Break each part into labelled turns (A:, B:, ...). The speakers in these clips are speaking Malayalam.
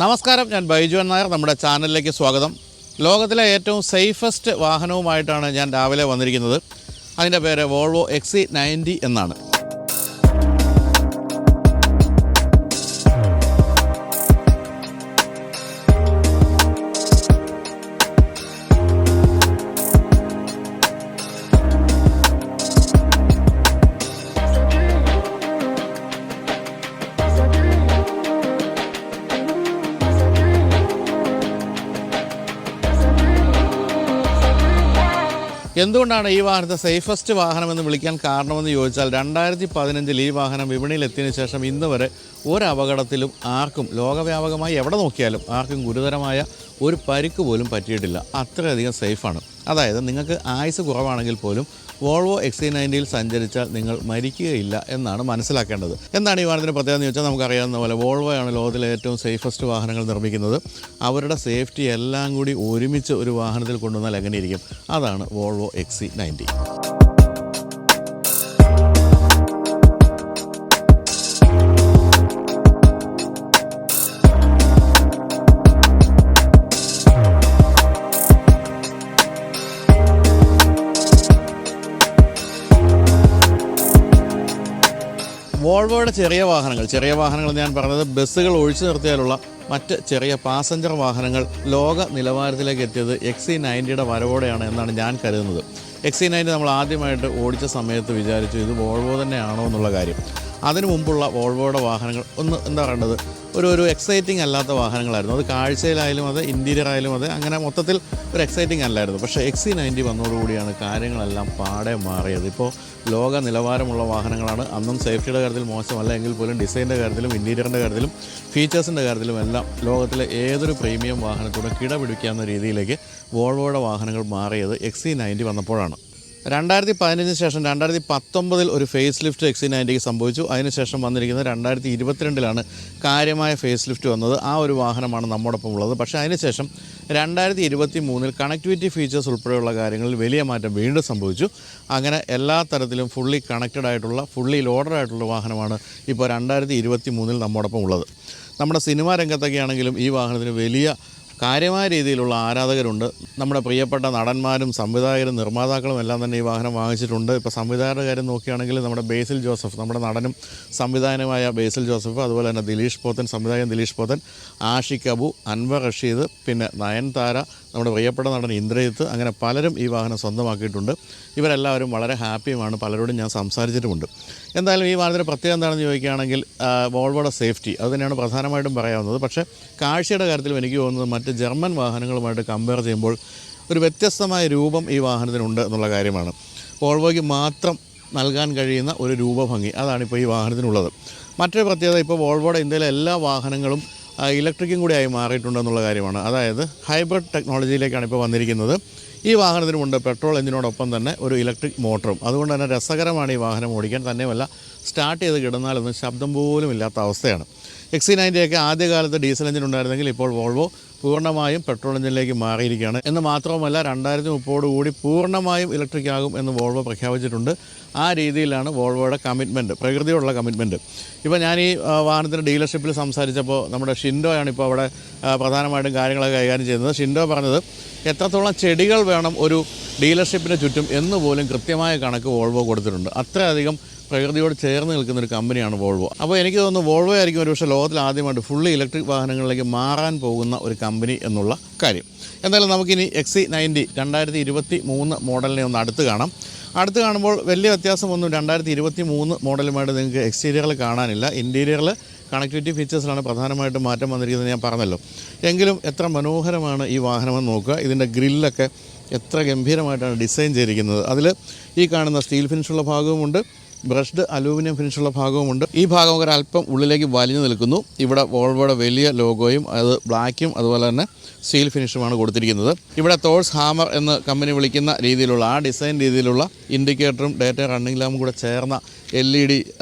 A: നമസ്കാരം, ഞാൻ ബൈജു നായർ. നമ്മുടെ ചാനലിലേക്ക് സ്വാഗതം. ലോകത്തിലെ ഏറ്റവും സേഫസ്റ്റ് വാഹനവുമായിട്ടാണ് ഞാൻ രാവിലെ വന്നിരിക്കുന്നത്. അതിൻ്റെ പേര് വോൾവോ XC90 എന്നാണ്. എന്തുകൊണ്ടാണ് ഈ വാഹനത്തെ സേഫസ്റ്റ് വാഹനമെന്ന് വിളിക്കാൻ കാരണമെന്ന് ചോദിച്ചാൽ 2015 ഈ വാഹനം വിപണിയിലെത്തിയതിനു ശേഷം ഇന്ന് വരെ ഒരു അപകടത്തിലും ആർക്കും ലോകവ്യാപകമായി എവിടെ നോക്കിയാലും ആർക്കും ഗുരുതരമായ ഒരു പരിക്ക് പോലും പറ്റിയിട്ടില്ല. അത്രയധികം സേഫാണ്. അതായത് നിങ്ങൾക്ക് ആയുസ് കുറവാണെങ്കിൽ പോലും വോൾവോ XC90 സഞ്ചരിച്ചാൽ നിങ്ങൾ മരിക്കുകയില്ല എന്നാണ് മനസ്സിലാക്കേണ്ടത്. എന്താണ് ഈ വാഹനത്തിന് പ്രത്യേകത എന്ന് ചോദിച്ചാൽ നമുക്കറിയാവുന്ന പോലെ വോൾവോയാണ് ലോകത്തിലെ ഏറ്റവും സേഫസ്റ്റ് വാഹനങ്ങൾ നിർമ്മിക്കുന്നത്. അവരുടെ സേഫ്റ്റി എല്ലാം കൂടി ഒരുമിച്ച് ഒരു വാഹനത്തിൽ കൊണ്ടുവന്നാൽ എങ്ങനെയിരിക്കും? അതാണ് വോൾവോ XC90. വോൾവോയുടെ ചെറിയ വാഹനങ്ങൾ ഞാൻ പറഞ്ഞത് ബസ്സുകൾ ഒഴിച്ചു നിർത്തിയാലുള്ള മറ്റ് ചെറിയ പാസഞ്ചർ വാഹനങ്ങൾ ലോക നിലവാരത്തിലേക്ക് എത്തിയത് XC90യുടെ വരവോടെയാണ് എന്നാണ് ഞാൻ കരുതുന്നത്. XC90 നമ്മൾ ആദ്യമായിട്ട് ഓടിച്ച സമയത്ത് വിചാരിച്ചു ഇത് വോൾവോ തന്നെയാണോ എന്നുള്ള കാര്യം. അതിനു മുമ്പുള്ള വോൾവോയുടെ വാഹനങ്ങൾ എന്താ പറയേണ്ടത്, ഒരു എക്സൈറ്റിംഗ് അല്ലാത്ത വാഹനങ്ങളായിരുന്നു. അത് കാഴ്ചയിലായാലും അത് ഇൻറ്റീരിയർ ആയാലും അത് അങ്ങനെ മൊത്തത്തിൽ ഒരു എക്സൈറ്റിംഗ് അല്ലായിരുന്നു. പക്ഷേ XC90 വന്നതോടുകൂടിയാണ് കാര്യങ്ങളെല്ലാം പാടെ മാറിയത്. ഇപ്പോൾ ലോക നിലവാരമുള്ള വാഹനങ്ങളാണ്. അന്നും സേഫ്റ്റിയുടെ കാര്യത്തിൽ മോശമല്ല എങ്കിൽ പോലും ഡിസൈനിൻ്റെ കാര്യത്തിലും ഇൻറ്റീരിയറിൻ്റെ കാര്യത്തിലും ഫീച്ചേഴ്സിൻ്റെ കാര്യത്തിലും എല്ലാം ലോകത്തിലെ ഏതൊരു പ്രീമിയം വാഹനത്തോടും കിടപിടിക്കാവുന്ന രീതിയിലേക്ക് വോൾവോയുടെ വാഹനങ്ങൾ മാറിയത് XC90 വന്നപ്പോഴാണ്. 2015 ശേഷം 2019 ഒരു ഫേസ് ലിഫ്റ്റ് XC90 സംഭവിച്ചു. അതിനുശേഷം വന്നിരിക്കുന്നത് 2022 കാര്യമായ ഫേസ് ലിഫ്റ്റ് വന്നത്. ആ ഒരു വാഹനമാണ് നമ്മോടൊപ്പം ഉള്ളത്. പക്ഷേ അതിനുശേഷം 2023 കണക്ടിവിറ്റി ഫീച്ചേഴ്സ് ഉൾപ്പെടെയുള്ള കാര്യങ്ങളിൽ വലിയ മാറ്റം വീണ്ടും സംഭവിച്ചു. അങ്ങനെ എല്ലാ തരത്തിലും ഫുള്ളി കണക്റ്റഡ് ആയിട്ടുള്ള ഫുള്ളി ലോഡഡ് ആയിട്ടുള്ള വാഹനമാണ് ഇപ്പോൾ 2023 നമ്മോടൊപ്പം ഉള്ളത്. നമ്മുടെ സിനിമാ രംഗത്തൊക്കെ ആണെങ്കിലും ഈ വാഹനത്തിന് വലിയ കാര്യമായ രീതിയിലുള്ള ആരാധകരുണ്ട്. നമ്മുടെ പ്രിയപ്പെട്ട നടന്മാരും സംവിധായകരും നിർമ്മാതാക്കളും എല്ലാം തന്നെ ഈ വാഹനം വാങ്ങിച്ചിട്ടുണ്ട്. ഇപ്പോൾ സംവിധായകരുടെ കാര്യം നോക്കുകയാണെങ്കിൽ നമ്മുടെ ബേസിൽ ജോസഫ്, നമ്മുടെ നടനും സംവിധായകനുമായ ബേസിൽ ജോസഫ്, അതുപോലെ തന്നെ സംവിധായകൻ ദിലീഷ് പോത്തൻ, ആഷിഖ് അബു, അൻവർ റഷീദ്, പിന്നെ നയൻതാര, നമ്മുടെ പ്രിയപ്പെട്ട നടൻ ഇന്ദ്രജിത്ത്, അങ്ങനെ പലരും ഈ വാഹനം സ്വന്തമാക്കിയിട്ടുണ്ട്. ഇവരെല്ലാവരും വളരെ ഹാപ്പിയുമാണ്. പലരോടും ഞാൻ സംസാരിച്ചിട്ടുമുണ്ട്. എന്തായാലും ഈ വാഹനത്തിൻ്റെ പ്രത്യേകത എന്താണെന്ന് ചോദിക്കുകയാണെങ്കിൽ വോൾവോയുടെ സേഫ്റ്റി അത് തന്നെയാണ് പ്രധാനമായിട്ടും പറയാവുന്നത്. പക്ഷേ കാഴ്ചയുടെ കാര്യത്തിലും എനിക്ക് തോന്നുന്നത് മറ്റ് ജർമ്മൻ വാഹനങ്ങളുമായിട്ട് കമ്പയർ ചെയ്യുമ്പോൾ ഒരു വ്യത്യസ്തമായ രൂപം ഈ വാഹനത്തിനുണ്ട് എന്നുള്ള കാര്യമാണ്. വോൾവോയ്ക്ക് മാത്രം നൽകാൻ കഴിയുന്ന ഒരു രൂപഭംഗി അതാണിപ്പോൾ ഈ വാഹനത്തിനുള്ളത്. മറ്റൊരു പ്രത്യേകത, ഇപ്പോൾ വോൾവോയുടെ ഇന്ത്യയിലെ എല്ലാ വാഹനങ്ങളും ഇലക്ട്രിക്കും കൂടി ആയി മാറിയിട്ടുണ്ടെന്നുള്ള കാര്യമാണ്. അതായത് ഹൈബ്രിഡ് ടെക്നോളജിയിലേക്കാണ് ഇപ്പോൾ വന്നിരിക്കുന്നത്. ഈ വാഹനത്തിനുമുണ്ട് പെട്രോൾ എഞ്ചിനോടൊപ്പം തന്നെ ഒരു ഇലക്ട്രിക് മോട്ടറും. അതുകൊണ്ട് തന്നെ രസകരമാണ് ഈ വാഹനം ഓടിക്കാൻ. തന്നെയുമല്ല സ്റ്റാർട്ട് ചെയ്ത് കിടന്നാലൊന്നും ശബ്ദം പോലും ഇല്ലാത്ത അവസ്ഥയാണ്. XC90 ആദ്യകാലത്ത് ഡീസൽ എഞ്ചിൻ ഉണ്ടായിരുന്നെങ്കിൽ ഇപ്പോൾ വോൾവോ പൂർണ്ണമായും പെട്രോൾ എഞ്ചിനിലേക്ക് മാറിയിരിക്കുകയാണ്. എന്ന് മാത്രവുമല്ല 2030 കൂടി പൂർണ്ണമായും ഇലക്ട്രിക് ആകും എന്ന് വോൾവോ പ്രഖ്യാപിച്ചിട്ടുണ്ട്. ആ രീതിയിലാണ് വോൾവോയുടെ കമ്മിറ്റ്മെൻറ്റ്, പ്രകൃതിയോടുള്ള കമ്മിറ്റ്മെൻറ്റ്. ഇപ്പോൾ ഞാൻ ഈ വാഹനത്തിൻ്റെ ഡീലർഷിപ്പിൽ സംസാരിച്ചപ്പോൾ നമ്മുടെ ഷിൻഡോയാണ് ഇപ്പോൾ അവിടെ പ്രധാനമായിട്ടും കാര്യങ്ങളൊക്കെ കൈകാര്യം ചെയ്യുന്നത്. ഷിൻഡോ പറഞ്ഞത് എത്രത്തോളം ചെടികൾ വേണം ഒരു ഡീലർഷിപ്പിന് ചുറ്റും എന്ന് പോലും കൃത്യമായ കണക്ക് വോൾവോ കൊടുത്തിട്ടുണ്ട്. അത്രയധികം പ്രകൃതിയോട് ചേർന്ന് നിൽക്കുന്നൊരു കമ്പനിയാണ് വോൾവോ. അപ്പോൾ എനിക്ക് തോന്നുന്നു വോൾവോ ആയിരിക്കും ഒരു പക്ഷേ ലോകത്തിൽ ആദ്യമായിട്ട് ഫുള്ളി ഇലക്ട്രിക് വാഹനങ്ങളിലേക്ക് മാറാൻ പോകുന്ന ഒരു കമ്പനി എന്നുള്ള കാര്യം. എന്തായാലും നമുക്കിനി XC90 2023 മോഡലിനെ ഒന്ന് അടുത്ത് കാണാം. അടുത്ത് കാണുമ്പോൾ വലിയ വ്യത്യാസമൊന്നും 2023 മോഡലുമായിട്ട് നിങ്ങൾക്ക് എക്സ്റ്റീരിയറിൽ കാണാനില്ല. ഇൻറ്റീരിയറിൽ കണക്ടിവിറ്റി ഫീച്ചേഴ്സിലാണ് പ്രധാനമായിട്ടും മാറ്റം വന്നിരിക്കുന്നത് ഞാൻ പറഞ്ഞല്ലോ. എങ്കിലും എത്ര മനോഹരമാണ് ഈ വാഹനമെന്ന് നോക്കുക. ഇതിൻ്റെ ഗ്രില്ലൊക്കെ എത്ര ഗംഭീരമായിട്ടാണ് ഡിസൈൻ ചെയ്തിരിക്കുന്നത്. അതിൽ ഈ കാണുന്ന സ്റ്റീൽ ഫിനിഷുള്ള ഭാഗവുമുണ്ട്, ബ്രഷ്ഡ് അലൂമിനിയം ഫിനിഷുള്ള ഭാഗവുമുണ്ട്. ഈ ഭാഗം ഒരല്പം ഉള്ളിലേക്ക് വലിഞ്ഞു നിൽക്കുന്നു. ഇവിടെ വോൾവോയുടെ വലിയ ലോഗോയും അത് ബ്ലാക്കും അതുപോലെ തന്നെ സ്റ്റീൽ ഫിനിഷുമാണ് കൊടുത്തിരിക്കുന്നത്. ഇവിടെ തോഴ്സ് ഹാമർ എന്ന് കമ്പനി വിളിക്കുന്ന രീതിയിലുള്ള ആ ഡിസൈൻ രീതിയിലുള്ള ഇൻഡിക്കേറ്ററും ഡേറ്റ റണ്ണിംഗ് ലാമ്പും കൂടെ ചേർന്ന LED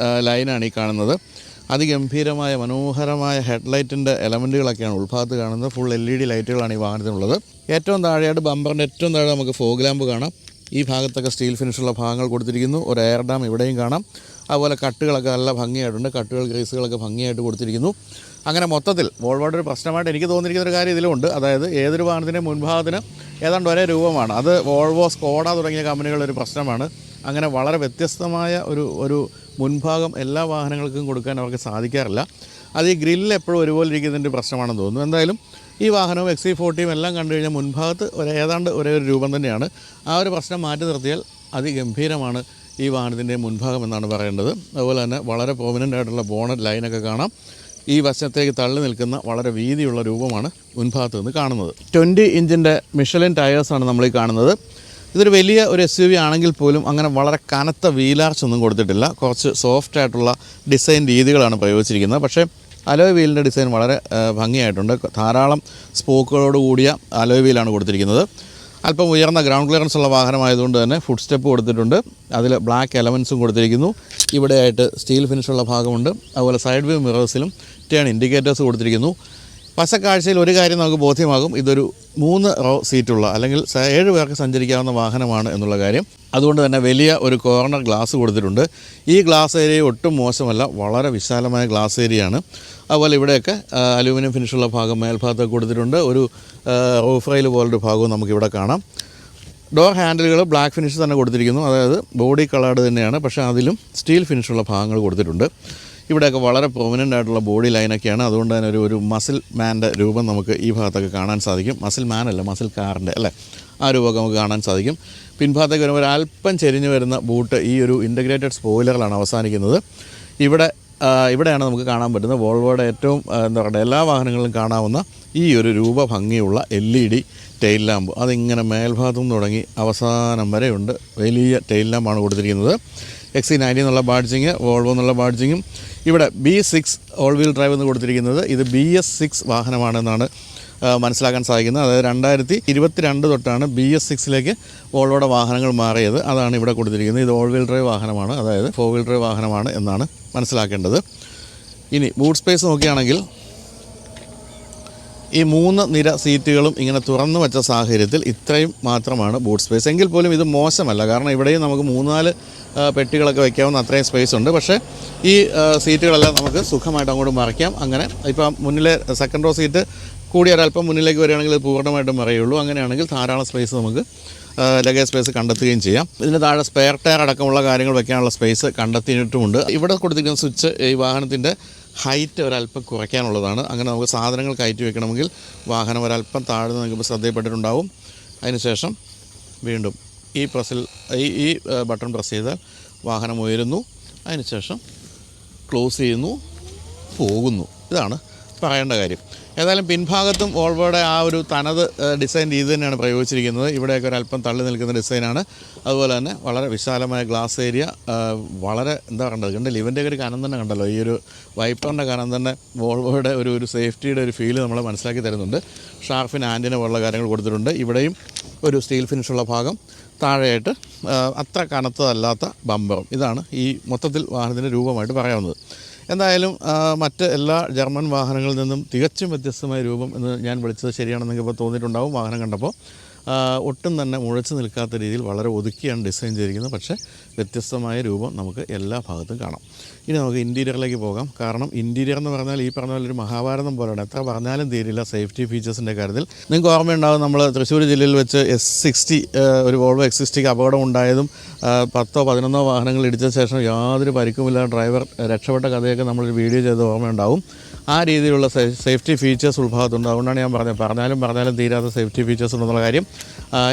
A: ലൈനാണ് ഈ കാണുന്നത്. അതിഗംഭീരമായ മനോഹരമായ ഹെഡ്ലൈറ്റിൻ്റെ എലമെൻറ്റുകളൊക്കെയാണ് ഉൾഭാഗത്ത് കാണുന്നത്. ഫുൾ LED ലൈറ്റുകളാണ് ഈ വാഹനത്തിനുള്ളത്. ഏറ്റവും താഴെയായിട്ട് ബമ്പറിൻ്റെ ഏറ്റവും താഴെ നമുക്ക് ഫോഗ് ലാമ്പ് കാണാം. ഈ ഭാഗത്തൊക്കെ സ്റ്റീൽ ഫിനിഷുള്ള ഭാഗങ്ങൾ കൊടുത്തിരിക്കുന്നു. ഒരു എയർ ഡാം ഇവിടെയും കാണാം. അതുപോലെ കട്ടുകളൊക്കെ നല്ല ഭംഗിയായിട്ടുണ്ട്. കട്ടുകൾ ഗ്രീസുകളൊക്കെ ഭംഗിയായിട്ട് കൊടുത്തിരിക്കുന്നു. അങ്ങനെ മൊത്തത്തിൽ വോൾവോയുടെ ഒരു പ്രശ്നമായിട്ട് എനിക്ക് തോന്നിയിരിക്കുന്ന ഒരു കാര്യം ഇതിലുണ്ട്. അതായത് ഏതൊരു വാഹനത്തിൻ്റെ മുൻഭാഗത്തിന് ഏതാണ്ട് ഒരേ രൂപമാണ്. അത് വോൾവോ, സ്കോഡ തുടങ്ങിയ കമ്പനികളുടെ ഒരു പ്രശ്നമാണ്. അങ്ങനെ വളരെ വ്യത്യസ്തമായ ഒരു മുൻഭാഗം എല്ലാ വാഹനങ്ങൾക്കും കൊടുക്കാൻ അവർക്ക് സാധിക്കാറില്ല. അത് ഈ ഗ്രില്ല് എപ്പോഴും ഒരുപോലെ ഇരിക്കുന്നതിൻ്റെ പ്രശ്നമാണെന്ന് തോന്നുന്നു. എന്തായാലും ഈ വാഹനവും XC40 എല്ലാം കണ്ടു കഴിഞ്ഞാൽ മുൻഭാഗത്ത് ഏതാണ്ട് ഒരേ ഒരു രൂപം തന്നെയാണ്. ആ ഒരു പ്രശ്നം മാറ്റി നിർത്തിയാൽ അതിഗംഭീരമാണ് ഈ വാഹനത്തിൻ്റെ മുൻഭാഗം എന്നാണ് പറയേണ്ടത്. അതുപോലെ തന്നെ വളരെ പ്രോമിനൻ്റ് ആയിട്ടുള്ള ബോണറ്റ് ലൈനൊക്കെ കാണാം. ഈ വശത്തേക്ക് തള്ളി നിൽക്കുന്ന വളരെ വീതിയുള്ള രൂപമാണ് മുൻഭാഗത്ത് നിന്ന് കാണുന്നത്. 20 ഇഞ്ചിൻ്റെ മിഷലിൻ ടയേഴ്സാണ് നമ്മളീ കാണുന്നത്. ഇതൊരു വലിയ ഒരു SUV ആണെങ്കിൽ പോലും അങ്ങനെ വളരെ കനത്ത വീലാർച്ച് ഒന്നും കൊടുത്തിട്ടില്ല. കുറച്ച് സോഫ്റ്റ് ആയിട്ടുള്ള ഡിസൈൻ രീതികളാണ് പ്രയോഗിച്ചിരിക്കുന്നത്. പക്ഷേ അലോയ് വീലിൻ്റെ ഡിസൈൻ വളരെ ഭംഗിയായിട്ടുണ്ട്. ധാരാളം സ്പോക്കുകളോട് കൂടിയ അലോയ് വീലാണ് കൊടുത്തിരിക്കുന്നത്. അല്പം ഉയർന്ന ഗ്രൗണ്ട് ക്ലിയറൻസ് ഉള്ള വാഹനമായതുകൊണ്ട് തന്നെ ഫുഡ് സ്റ്റെപ്പ് കൊടുത്തിട്ടുണ്ട്. അതിൽ ബ്ലാക്ക് എലമെൻസും കൊടുത്തിരിക്കുന്നു. ഇവിടെയായിട്ട് സ്റ്റീൽ ഫിനിഷുള്ള ഭാഗമുണ്ട്. അതുപോലെ സൈഡ് വ്യൂ മിറേഴ്സിലും ടേൺ ഇൻഡിക്കേറ്റേഴ്സ് കൊടുത്തിരിക്കുന്നു. വശക്കാഴ്ചയിൽ ഒരു കാര്യം നമുക്ക് ബോധ്യമാകും, ഇതൊരു 3 റോ സീറ്റുള്ള അല്ലെങ്കിൽ 7 പേർക്ക് സഞ്ചരിക്കാവുന്ന വാഹനമാണ് എന്നുള്ള കാര്യം. അതുകൊണ്ട് തന്നെ വലിയ ഒരു കോർണർ ഗ്ലാസ് കൊടുത്തിട്ടുണ്ട്. ഈ ഗ്ലാസ് ഏരിയ ഒട്ടും മോശമല്ല, വളരെ വിശാലമായ ഗ്ലാസ് ഏരിയയാണ്. അതുപോലെ ഇവിടെയൊക്കെ അലൂമിനിയം ഫിനിഷുള്ള ഭാഗം മേൽഭാഗത്തൊക്കെ കൊടുത്തിട്ടുണ്ട്. ഒരു റൂഫ് റെയിൽ പോലൊരു ഭാഗവും നമുക്കിവിടെ കാണാം. ഡോർ ഹാൻഡിലുകൾ ബ്ലാക്ക് ഫിനിഷ് തന്നെ കൊടുത്തിരിക്കുന്നു. അതായത് ബോഡി കളേർഡ് തന്നെയാണ്, പക്ഷേ അതിലും സ്റ്റീൽ ഫിനിഷുള്ള ഭാഗങ്ങൾ കൊടുത്തിട്ടുണ്ട്. ഇവിടെയൊക്കെ വളരെ പ്രൊമിനൻ്റ് ആയിട്ടുള്ള ബോഡി ലൈനൊക്കെയാണ്. അതുകൊണ്ട് തന്നെ ഒരു മസിൽ മാൻ്റെ രൂപം നമുക്ക് ഈ ഭാഗത്തൊക്കെ കാണാൻ സാധിക്കും. മസിൽ മാനല്ല, മസിൽ കാറിൻ്റെ അല്ലേ, ആ രൂപമൊക്കെ നമുക്ക് കാണാൻ സാധിക്കും. പിൻഭാഗത്തേക്ക് വരുമ്പോൾ അല്പം ചെരിഞ്ഞ് വരുന്ന ബൂട്ട് ഈ ഒരു ഇൻ്റഗ്രേറ്റഡ് സ്പോയിലറിലാണ് അവസാനിക്കുന്നത്. ഇവിടെയാണ് നമുക്ക് കാണാൻ പറ്റുന്നത് വോൾവോയുടെ ഏറ്റവും എന്താ പറയുക എല്ലാ വാഹനങ്ങളിലും കാണാവുന്ന ഈ ഒരു രൂപഭംഗിയുള്ള LED ടെയിൽ ലാമ്പ്. അതിങ്ങനെ മേൽഭാഗത്തു നിന്ന് തുടങ്ങി അവസാനം വരെയുണ്ട്. വലിയ ടെയിൽ ലാമ്പാണ് കൊടുത്തിരിക്കുന്നത്. XC90 എന്നുള്ള ബാഡ്ജിങ്, വോൾവോ എന്നുള്ള ബാഡ്ജിങ്ങും. ഇവിടെ B6 ഓൾ വീൽ ഡ്രൈവ് എന്ന് കൊടുത്തിരിക്കുന്നത് ഇത് BS6 വാഹനമാണെന്നാണ് മനസ്സിലാക്കാൻ സാധിക്കുന്നത്. അതായത് 2022 തൊട്ടാണ് BS6ലേക്ക് വോൾവോയുടെ വാഹനങ്ങൾ മാറിയത്. അതാണ് ഇവിടെ കൊടുത്തിരിക്കുന്നത്. ഇത് ഓൾ വീൽ ഡ്രൈവ് വാഹനമാണ്, അതായത് 4 വീൽ ഡ്രൈവ് വാഹനമാണ് എന്നാണ് മനസ്സിലാക്കേണ്ടത്. ഇനി ബൂട്ട് സ്പേസ് നോക്കുകയാണെങ്കിൽ ഈ 3 നിര സീറ്റുകളും ഇങ്ങനെ തുറന്നു വെച്ച സാഹചര്യത്തിൽ ഇത്രയും മാത്രമാണ് ബൂട്ട് സ്പേസ്. എങ്കിൽ പോലും ഇത് മോശമല്ല, കാരണം ഇവിടെയും നമുക്ക് 3-4 പെട്ടികളൊക്കെ വയ്ക്കാവുന്ന അത്രയും സ്പേസ് ഉണ്ട്. പക്ഷേ ഈ സീറ്റുകളെല്ലാം നമുക്ക് സുഖമായിട്ട് അങ്ങോട്ട് മറിക്കാം. അങ്ങനെ ഇപ്പം മുന്നിലെ സെക്കൻഡ് റോ സീറ്റ് കൂടി ഒരല്പം മുന്നിലേക്ക് വരികയാണെങ്കിൽ ഇത് പൂർണ്ണമായിട്ടും മറിയുള്ളൂ. അങ്ങനെയാണെങ്കിൽ ധാരാളം സ്പേസ് നമുക്ക് ലഗേജ് സ്പേസ് കണ്ടെത്തുകയും ചെയ്യാം. ഇതിന് താഴെ സ്പെയർ ടയർ അടക്കമുള്ള കാര്യങ്ങൾ വയ്ക്കാനുള്ള സ്പേസ് കണ്ടെത്തിയിട്ടുമുണ്ട്. ഇവിടെ കൊടുത്തിരിക്കുന്ന സ്വിച്ച് ഈ വാഹനത്തിൻ്റെ ഹൈറ്റ് ഒരല്പം കുറയ്ക്കാനുള്ളതാണ്. അങ്ങനെ നമുക്ക് സാധനങ്ങൾ കയറ്റി വെക്കണമെങ്കിൽ വാഹനം ഒരല്പം താഴ്ന്ന് നിൽക്കുമ്പോൾ ശ്രദ്ധയിൽപ്പെട്ടിട്ടുണ്ടാവും. അതിനുശേഷം വീണ്ടും ഈ ബട്ടൺ പ്രസ് ചെയ്താൽ വാഹനം ഉയരുന്നു. അതിനുശേഷം ക്ലോസ് ചെയ്യുന്നു, പോകുന്നു. ഇതാണ് പറയേണ്ട കാര്യം. ഏതായാലും പിൻഭാഗത്തും വോൾവോയുടെ ആ ഒരു തനത് ഡിസൈൻ രീതി തന്നെയാണ് പ്രയോഗിച്ചിരിക്കുന്നത്. ഇവിടെയൊക്കെ ഒരല്പം തള്ളി നിൽക്കുന്ന ഡിസൈനാണ്. അതുപോലെ തന്നെ വളരെ വിശാലമായ ഗ്ലാസ് ഏരിയ, വളരെ എന്താ കണ്ടത് കണ്ടില്ല, ഇവൻ്റെയൊക്കെ ഒരു കനം തന്നെ കണ്ടല്ലോ. ഈ ഒരു വൈപ്പറിൻ്റെ കനം തന്നെ വോൾവോയുടെ ഒരു സേഫ്റ്റിയുടെ ഒരു ഫീല് നമ്മളെ മനസ്സിലാക്കി തരുന്നുണ്ട്. ഷാർഫിൻ ആൻറ്റിന പോലുള്ള കാര്യങ്ങൾ കൊടുത്തിട്ടുണ്ട്. ഇവിടെയും ഒരു സ്റ്റീൽ ഫിനിഷുള്ള ഭാഗം, താഴെയായിട്ട് അത്ര കനത്തതല്ലാത്ത ബമ്പറും. ഇതാണ് ഈ മൊത്തത്തിൽ വാഹനത്തിൻ്റെ രൂപമായിട്ട് പറയാവുന്നത്. എന്തായാലും മറ്റ് എല്ലാ ജർമ്മൻ വാഹനങ്ങളിൽ നിന്നും തികച്ചും വ്യത്യസ്തമായ രൂപം എന്ന് ഞാൻ വിളിച്ചത് ശരിയാണെന്ന് ഇപ്പോൾ തോന്നിയിട്ടുണ്ടാവും. വാഹനം കണ്ടപ്പോൾ ഒട്ടും തന്നെ മുഴച്ചു നിൽക്കാത്ത രീതിയിൽ വളരെ ഒതുക്കിയാണ് ഡിസൈൻ ചെയ്തിരിക്കുന്നത്. പക്ഷേ വ്യത്യസ്തമായ രൂപം നമുക്ക് എല്ലാ ഭാഗത്തും കാണാം. ഇനി നമുക്ക് ഇൻറ്റീരിയറിലേക്ക് പോകാം. കാരണം ഇൻറ്റീരിയർ എന്ന് പറഞ്ഞാൽ ഈ പറഞ്ഞ പോലെ ഒരു മഹാഭാരതം പോലെയാണ്. എത്ര പറഞ്ഞാലും തീരില്ല സേഫ്റ്റി ഫീച്ചേഴ്സിൻ്റെ കാര്യത്തിൽ. നിങ്ങൾക്ക് ഓർമ്മയുണ്ടാകും, നമ്മൾ തൃശ്ശൂർ ജില്ലയിൽ വെച്ച് S60 ഒരു വോൾവോ X60 അപകടം ഉണ്ടായതും 10-11 വാഹനങ്ങൾ ഇടിച്ച ശേഷം യാതൊരു പരിക്കുമില്ലാതെ ഡ്രൈവർ രക്ഷപ്പെട്ട കഥയൊക്കെ നമ്മളൊരു വീഡിയോ ചെയ്ത് ഓർമ്മയുണ്ടാവും. ആ രീതിയിലുള്ള സേഫ്റ്റി ഫീച്ചേഴ്സ് ഉൾഭാഗത്തുണ്ട്. അതുകൊണ്ടാണ് ഞാൻ പറഞ്ഞാലും തീരാത്ത സേഫ്റ്റി ഫീച്ചേഴ്സ് ഉണ്ടെന്നുള്ള കാര്യം.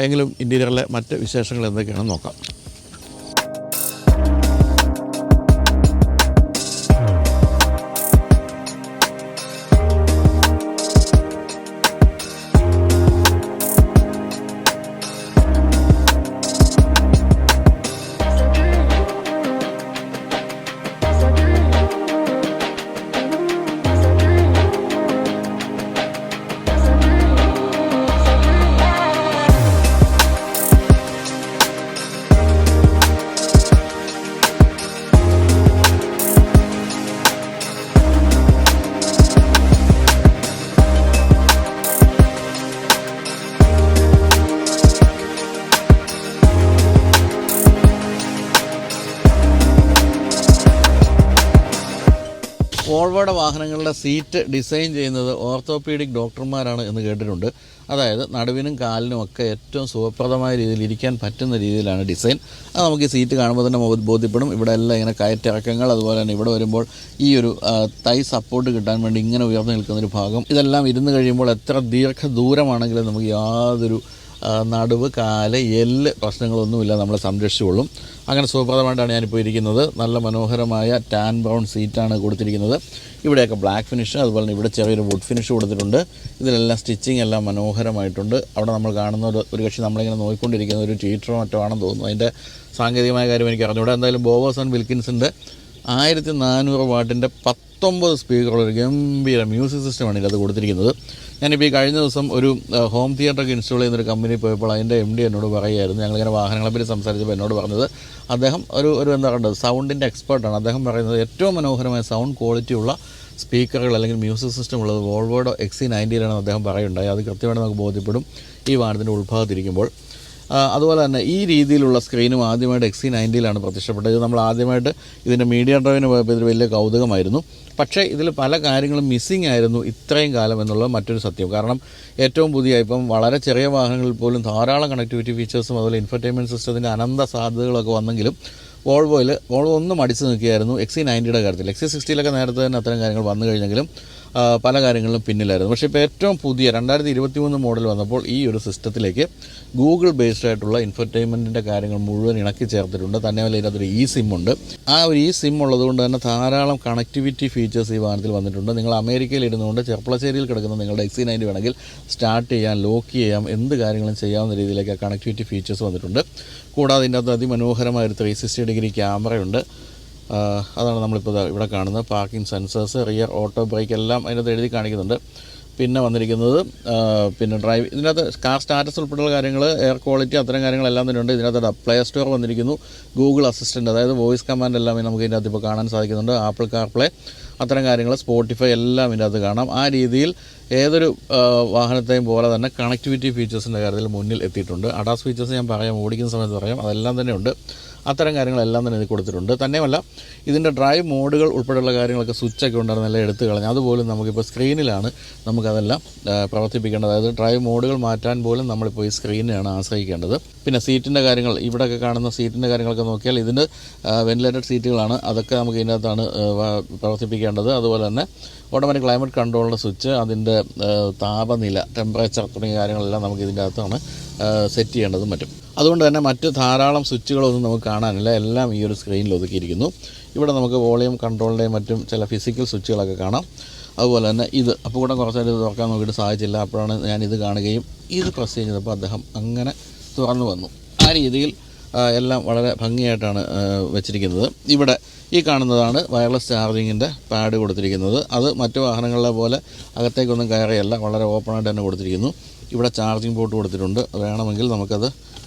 A: എങ്കിലും ഇൻറ്റീരിയറിലെ മറ്റ് വിശേഷങ്ങൾ എന്തൊക്കെയാണെന്ന് നോക്കാം. വോൾവോയുടെ വാഹനങ്ങളുടെ സീറ്റ് ഡിസൈൻ ചെയ്യുന്നത് ഓർത്തോപീഡിക് ഡോക്ടർമാരാണ് എന്ന് കേട്ടിട്ടുണ്ട്. അതായത് നടുവിനും കാലിനും ഒക്കെ ഏറ്റവും സുഖപ്രദമായ രീതിയിൽ ഇരിക്കാൻ പറ്റുന്ന രീതിയിലാണ് ഡിസൈൻ. അത് നമുക്ക് ഈ സീറ്റ് കാണുമ്പോൾ തന്നെ ബോധ്യപ്പെടും. ഇവിടെ എല്ലാം ഇങ്ങനെ കയറ്റിറക്കങ്ങൾ, അതുപോലെ തന്നെ ഇവിടെ വരുമ്പോൾ ഈ ഒരു തൈ സപ്പോർട്ട് കിട്ടാൻ വേണ്ടി ഇങ്ങനെ ഉയർന്നു നിൽക്കുന്നൊരു ഭാഗം, ഇതെല്ലാം ഇരുന്ന് കഴിയുമ്പോൾ എത്ര ദൂരമാണെങ്കിലും നമുക്ക് യാതൊരു നടുവ്, കാല്, എല്ല് പ്രശ്നങ്ങളൊന്നുമില്ല, നമ്മളെ സംരക്ഷിച്ചുകൊള്ളും. അങ്ങനെ സുഖപ്രദമായിട്ടാണ് ഞാനിപ്പോൾ ഇരിക്കുന്നത്. നല്ല മനോഹരമായ ടാൻ ബ്രൗൺ സീറ്റാണ് കൊടുത്തിരിക്കുന്നത്. ഇവിടെയൊക്കെ ബ്ലാക്ക് ഫിനിഷ്, അതുപോലെ തന്നെ ഇവിടെ ചെറിയൊരു വുഡ് ഫിനിഷ് കൊടുത്തിട്ടുണ്ട്. ഇതിലെല്ലാം സ്റ്റിച്ചിങ് എല്ലാം മനോഹരമായിട്ടുണ്ട്. അവിടെ നമ്മൾ കാണുന്ന ഒരു കക്ഷി നമ്മളിങ്ങനെ നോക്കിക്കൊണ്ടിരിക്കുന്ന ഒരു ട്വീറ്ററോ മറ്റോ ആണെന്ന് തോന്നുന്നു. അതിൻ്റെ സാങ്കേതികമായ കാര്യം എനിക്ക് അറിഞ്ഞൂടെ. എന്തായാലും ബോവേഴ്സ് ആൻഡ് വിൽക്കിൻസിൻ്റെ 1400 വാട്ടിൻ്റെ 19 സ്പീക്കറുള്ളൊരു ഗംഭീര മ്യൂസിക് സിസ്റ്റമാണ് ഇതിനകത്ത് കൊടുത്തിരിക്കുന്നത്. ഞാനിപ്പോൾ ഈ കഴിഞ്ഞ ദിവസം ഒരു ഹോം തിയേറ്ററൊക്കെ ഇൻസ്റ്റാൾ ചെയ്യുന്നൊരു കമ്പനി പോയപ്പോൾ അതിൻ്റെ MD എന്നോട് പറയുമായിരുന്നു, ഞങ്ങളിങ്ങനെ വാഹനങ്ങളെപ്പറ്റി സംസാരിച്ചപ്പോൾ എന്നോട് പറഞ്ഞത്, അദ്ദേഹം ഒരു എന്താ പറയുക സൗണ്ടിൻ്റെ എക്സ്പേർട്ടാണ്. അദ്ദേഹം പറയുന്നത് ഏറ്റവും മനോഹരമായ സൗണ്ട് ക്വാളിറ്റിയുള്ള സ്പീക്കറുകൾ അല്ലെങ്കിൽ മ്യൂസിക് സിസ്റ്റം ഉള്ളത് വോൾവോയുടെ XC90-ലാണെന്ന് അദ്ദേഹം പറയുണ്ടായി. അത് കൃത്യമായിട്ട് നമുക്ക് ബോധ്യപ്പെടും ഈ വാഹനത്തിൻ്റെ ഉൾഭാഗത്തിരിക്കുമ്പോൾ. അതുപോലെ തന്നെ ഈ രീതിയിലുള്ള സ്ക്രീനും ആദ്യമായിട്ട് XC90-ലാണ് പ്രത്യക്ഷപ്പെട്ടത്. ഇത് നമ്മൾ ആദ്യമായിട്ട് ഇതിൻ്റെ മീഡിയ ഡ്രൈവിന് പോയപ്പോൾ ഇതൊരു വലിയ കൗതുകമായിരുന്നു. പക്ഷേ ഇതിൽ പല കാര്യങ്ങളും മിസ്സിംഗ് ആയിരുന്നു ഇത്രയും കാലം എന്നുള്ളത് മറ്റൊരു സത്യം. കാരണം ഏറ്റവും പുതിയ ഇപ്പം വളരെ ചെറിയ വാഹനങ്ങളിൽ പോലും ധാരാളം കണക്ടിവിറ്റി ഫീച്ചേഴ്സും അതുപോലെ ഇൻഫർടൈൻമെൻറ്റ് സിസ്റ്റത്തിൻ്റെ അനന്ത സാധ്യതകളൊക്കെ വന്നെങ്കിലും വോൾവോ ഒന്നും അടിച്ചു നിൽക്കുകയായിരുന്നു XC90-യുടെ കാര്യത്തിൽ. XC60-ലൊക്കെ നേരത്തെ തന്നെ അത്തരം കാര്യങ്ങൾ വന്നു കഴിഞ്ഞെങ്കിലും പല കാര്യങ്ങളിലും പിന്നിലായിരുന്നു. പക്ഷേ ഇപ്പോൾ ഏറ്റവും പുതിയ 2023 മോഡൽ വന്നപ്പോൾ ഈ ഒരു സിസ്റ്റത്തിലേക്ക് ഗൂഗിൾ ബേസ്ഡ് ആയിട്ടുള്ള ഇൻഫർടൈൻമെൻറ്റിൻ്റെ കാര്യങ്ങൾ മുഴുവൻ ഇണക്കി ചേർത്തിട്ടുണ്ട്. തന്നെയല്ല ഇതിനകത്തൊരു സിം ഉണ്ട്. ആ ഒരു സിം ഉള്ളതുകൊണ്ട് തന്നെ ധാരാളം കണക്ടിവിറ്റി ഫീച്ചേഴ്സ് ഈ വാഹനത്തിൽ വന്നിട്ടുണ്ട്. നിങ്ങൾ അമേരിക്കയിൽ ഇരുന്നുകൊണ്ട് ചെർപ്പളശ്ശേരിയിൽ കിടക്കുന്ന നിങ്ങളുടെ XC90 വേണമെങ്കിൽ സ്റ്റാർട്ട് ചെയ്യാം, ലോക്ക് ചെയ്യാം, എന്ത് കാര്യങ്ങളും ചെയ്യാവുന്ന രീതിയിലേക്ക് ആ കണക്ടിവിറ്റി ഫീച്ചേഴ്സ് വന്നിട്ടുണ്ട്. കൂടാതെ ഇതിൻ്റെ അകത്ത് അതിമനോഹരമായൊരു 360 ഡിഗ്രി ക്യാമറയുണ്ട്. അതാണ് നമ്മളിപ്പോൾ ഇവിടെ കാണുന്നത്. Parking sensors, rear auto brake എല്ലാം അതിനകത്ത് എഴുതി കാണിക്കുന്നുണ്ട്. പിന്നെ വന്നിരിക്കുന്നത് പിന്നെ ഇതിനകത്ത് കാർ സ്റ്റാറ്റസ് ഉൾപ്പെടെയുള്ള കാര്യങ്ങൾ, എയർ ക്വാളിറ്റി, അത്തരം കാര്യങ്ങളെല്ലാം തന്നെ ഉണ്ട്. ഇതിനകത്ത് പ്ലേ സ്റ്റോർ വന്നിരിക്കുന്നു, ഗൂഗിൾ അസിസ്റ്റൻറ്റ്, അതായത് വോയിസ് കമാൻഡ് എല്ലാം നമുക്ക് ഇതിനകത്ത് ഇപ്പോൾ കാണാൻ സാധിക്കുന്നുണ്ട്. ആപ്പിൾ കാർപ്ലേ, അത്തരം കാര്യങ്ങൾ, സ്പോട്ടിഫൈ എല്ലാം ഇതിനകത്ത് കാണാം. ആ രീതിയിൽ ഏതൊരു വാഹനത്തെയും പോലെ തന്നെ കണക്ടിവിറ്റി ഫീച്ചേഴ്സിൻ്റെ കാര്യത്തിൽ മുന്നിൽ എത്തിയിട്ടുണ്ട്. അഡാസ് ഫീച്ചേഴ്സ് ഞാൻ പറയാം, ഓടിക്കുന്ന സമയത്ത് പറയാം, അതെല്ലാം തന്നെ ഉണ്ട്. അത്തരം കാര്യങ്ങളെല്ലാം തന്നെ ഇത് കൊടുത്തിട്ടുണ്ട്. തന്നെയുമല്ല ഇതിൻ്റെ ഡ്രൈവ് മോഡുകൾ ഉൾപ്പെടെയുള്ള കാര്യങ്ങളൊക്കെ സ്വിച്ചൊക്കെ ഉണ്ടായിരുന്നെല്ലാം എടുത്തു കളഞ്ഞു. അതുപോലും നമുക്കിപ്പോൾ സ്ക്രീനിലാണ് നമുക്കതെല്ലാം പ്രവർത്തിപ്പിക്കേണ്ടത്. അതായത് ഡ്രൈവ് മോഡുകൾ മാറ്റാൻ പോലും നമ്മളിപ്പോൾ ഈ സ്ക്രീനിനാണ് ആശ്രയിക്കേണ്ടത്. പിന്നെ സീറ്റിൻ്റെ കാര്യങ്ങൾ, ഇവിടെയൊക്കെ കാണുന്ന സീറ്റിൻ്റെ കാര്യങ്ങളൊക്കെ നോക്കിയാൽ ഇതിൻ്റെ വെന്റിലേറ്റഡ് സീറ്റുകളാണ്. അതൊക്കെ നമുക്ക് ഇതിനകത്താണ് പ്രവർത്തിപ്പിക്കേണ്ടത്. അതുപോലെ തന്നെ ഓട്ടോമാറ്റിക് ക്ലൈമറ്റ് കൺട്രോളിൻ്റെ സ്വിച്ച്, അതിൻ്റെ താപനില, ടെമ്പറേച്ചർ തുടങ്ങിയ കാര്യങ്ങളെല്ലാം നമുക്ക് ഇതിൻ്റെ അകത്താണ് സെറ്റ് ചെയ്യേണ്ടതും മറ്റും. അതുകൊണ്ട് തന്നെ മറ്റ് ധാരാളം സ്വിച്ചുകളൊന്നും നമുക്ക് കാണാനില്ല, എല്ലാം ഈ ഒരു സ്ക്രീനിൽ ഒതുക്കിയിരിക്കുന്നു. ഇവിടെ നമുക്ക് വോളിയം കൺട്രോളിൻ്റെയും മറ്റും ചില ഫിസിക്കൽ സ്വിച്ചുകളൊക്കെ കാണാം. അതുപോലെ തന്നെ അപ്പോൾ കൂടെ കുറച്ച് നേരം ഇത് തുറക്കാൻ നോക്കിയിട്ട് സാധിച്ചില്ല. അപ്പോഴാണ് ഞാനിത് കാണുകയും ഇത് പ്രസ് ചെയ്തപ്പോൾ അദ്ദേഹം അങ്ങനെ തുറന്നു വന്നു. ആ രീതിയിൽ എല്ലാം വളരെ ഭംഗിയായിട്ടാണ് വെച്ചിരിക്കുന്നത്. ഇവിടെ ഈ കാണുന്നതാണ് വയർലെസ് ചാർജിങ്ങിൻ്റെ പാഡ് കൊടുത്തിരിക്കുന്നത്. അത് മറ്റു വാഹനങ്ങളിലെ പോലെ അകത്തേക്കൊന്നും കയറിയല്ല, വളരെ ഓപ്പണായിട്ട് തന്നെ കൊടുത്തിരിക്കുന്നു. ഇവിടെ ചാർജിങ് പോർട്ട് കൊടുത്തിട്ടുണ്ട്. വേണമെങ്കിൽ നമുക്കത്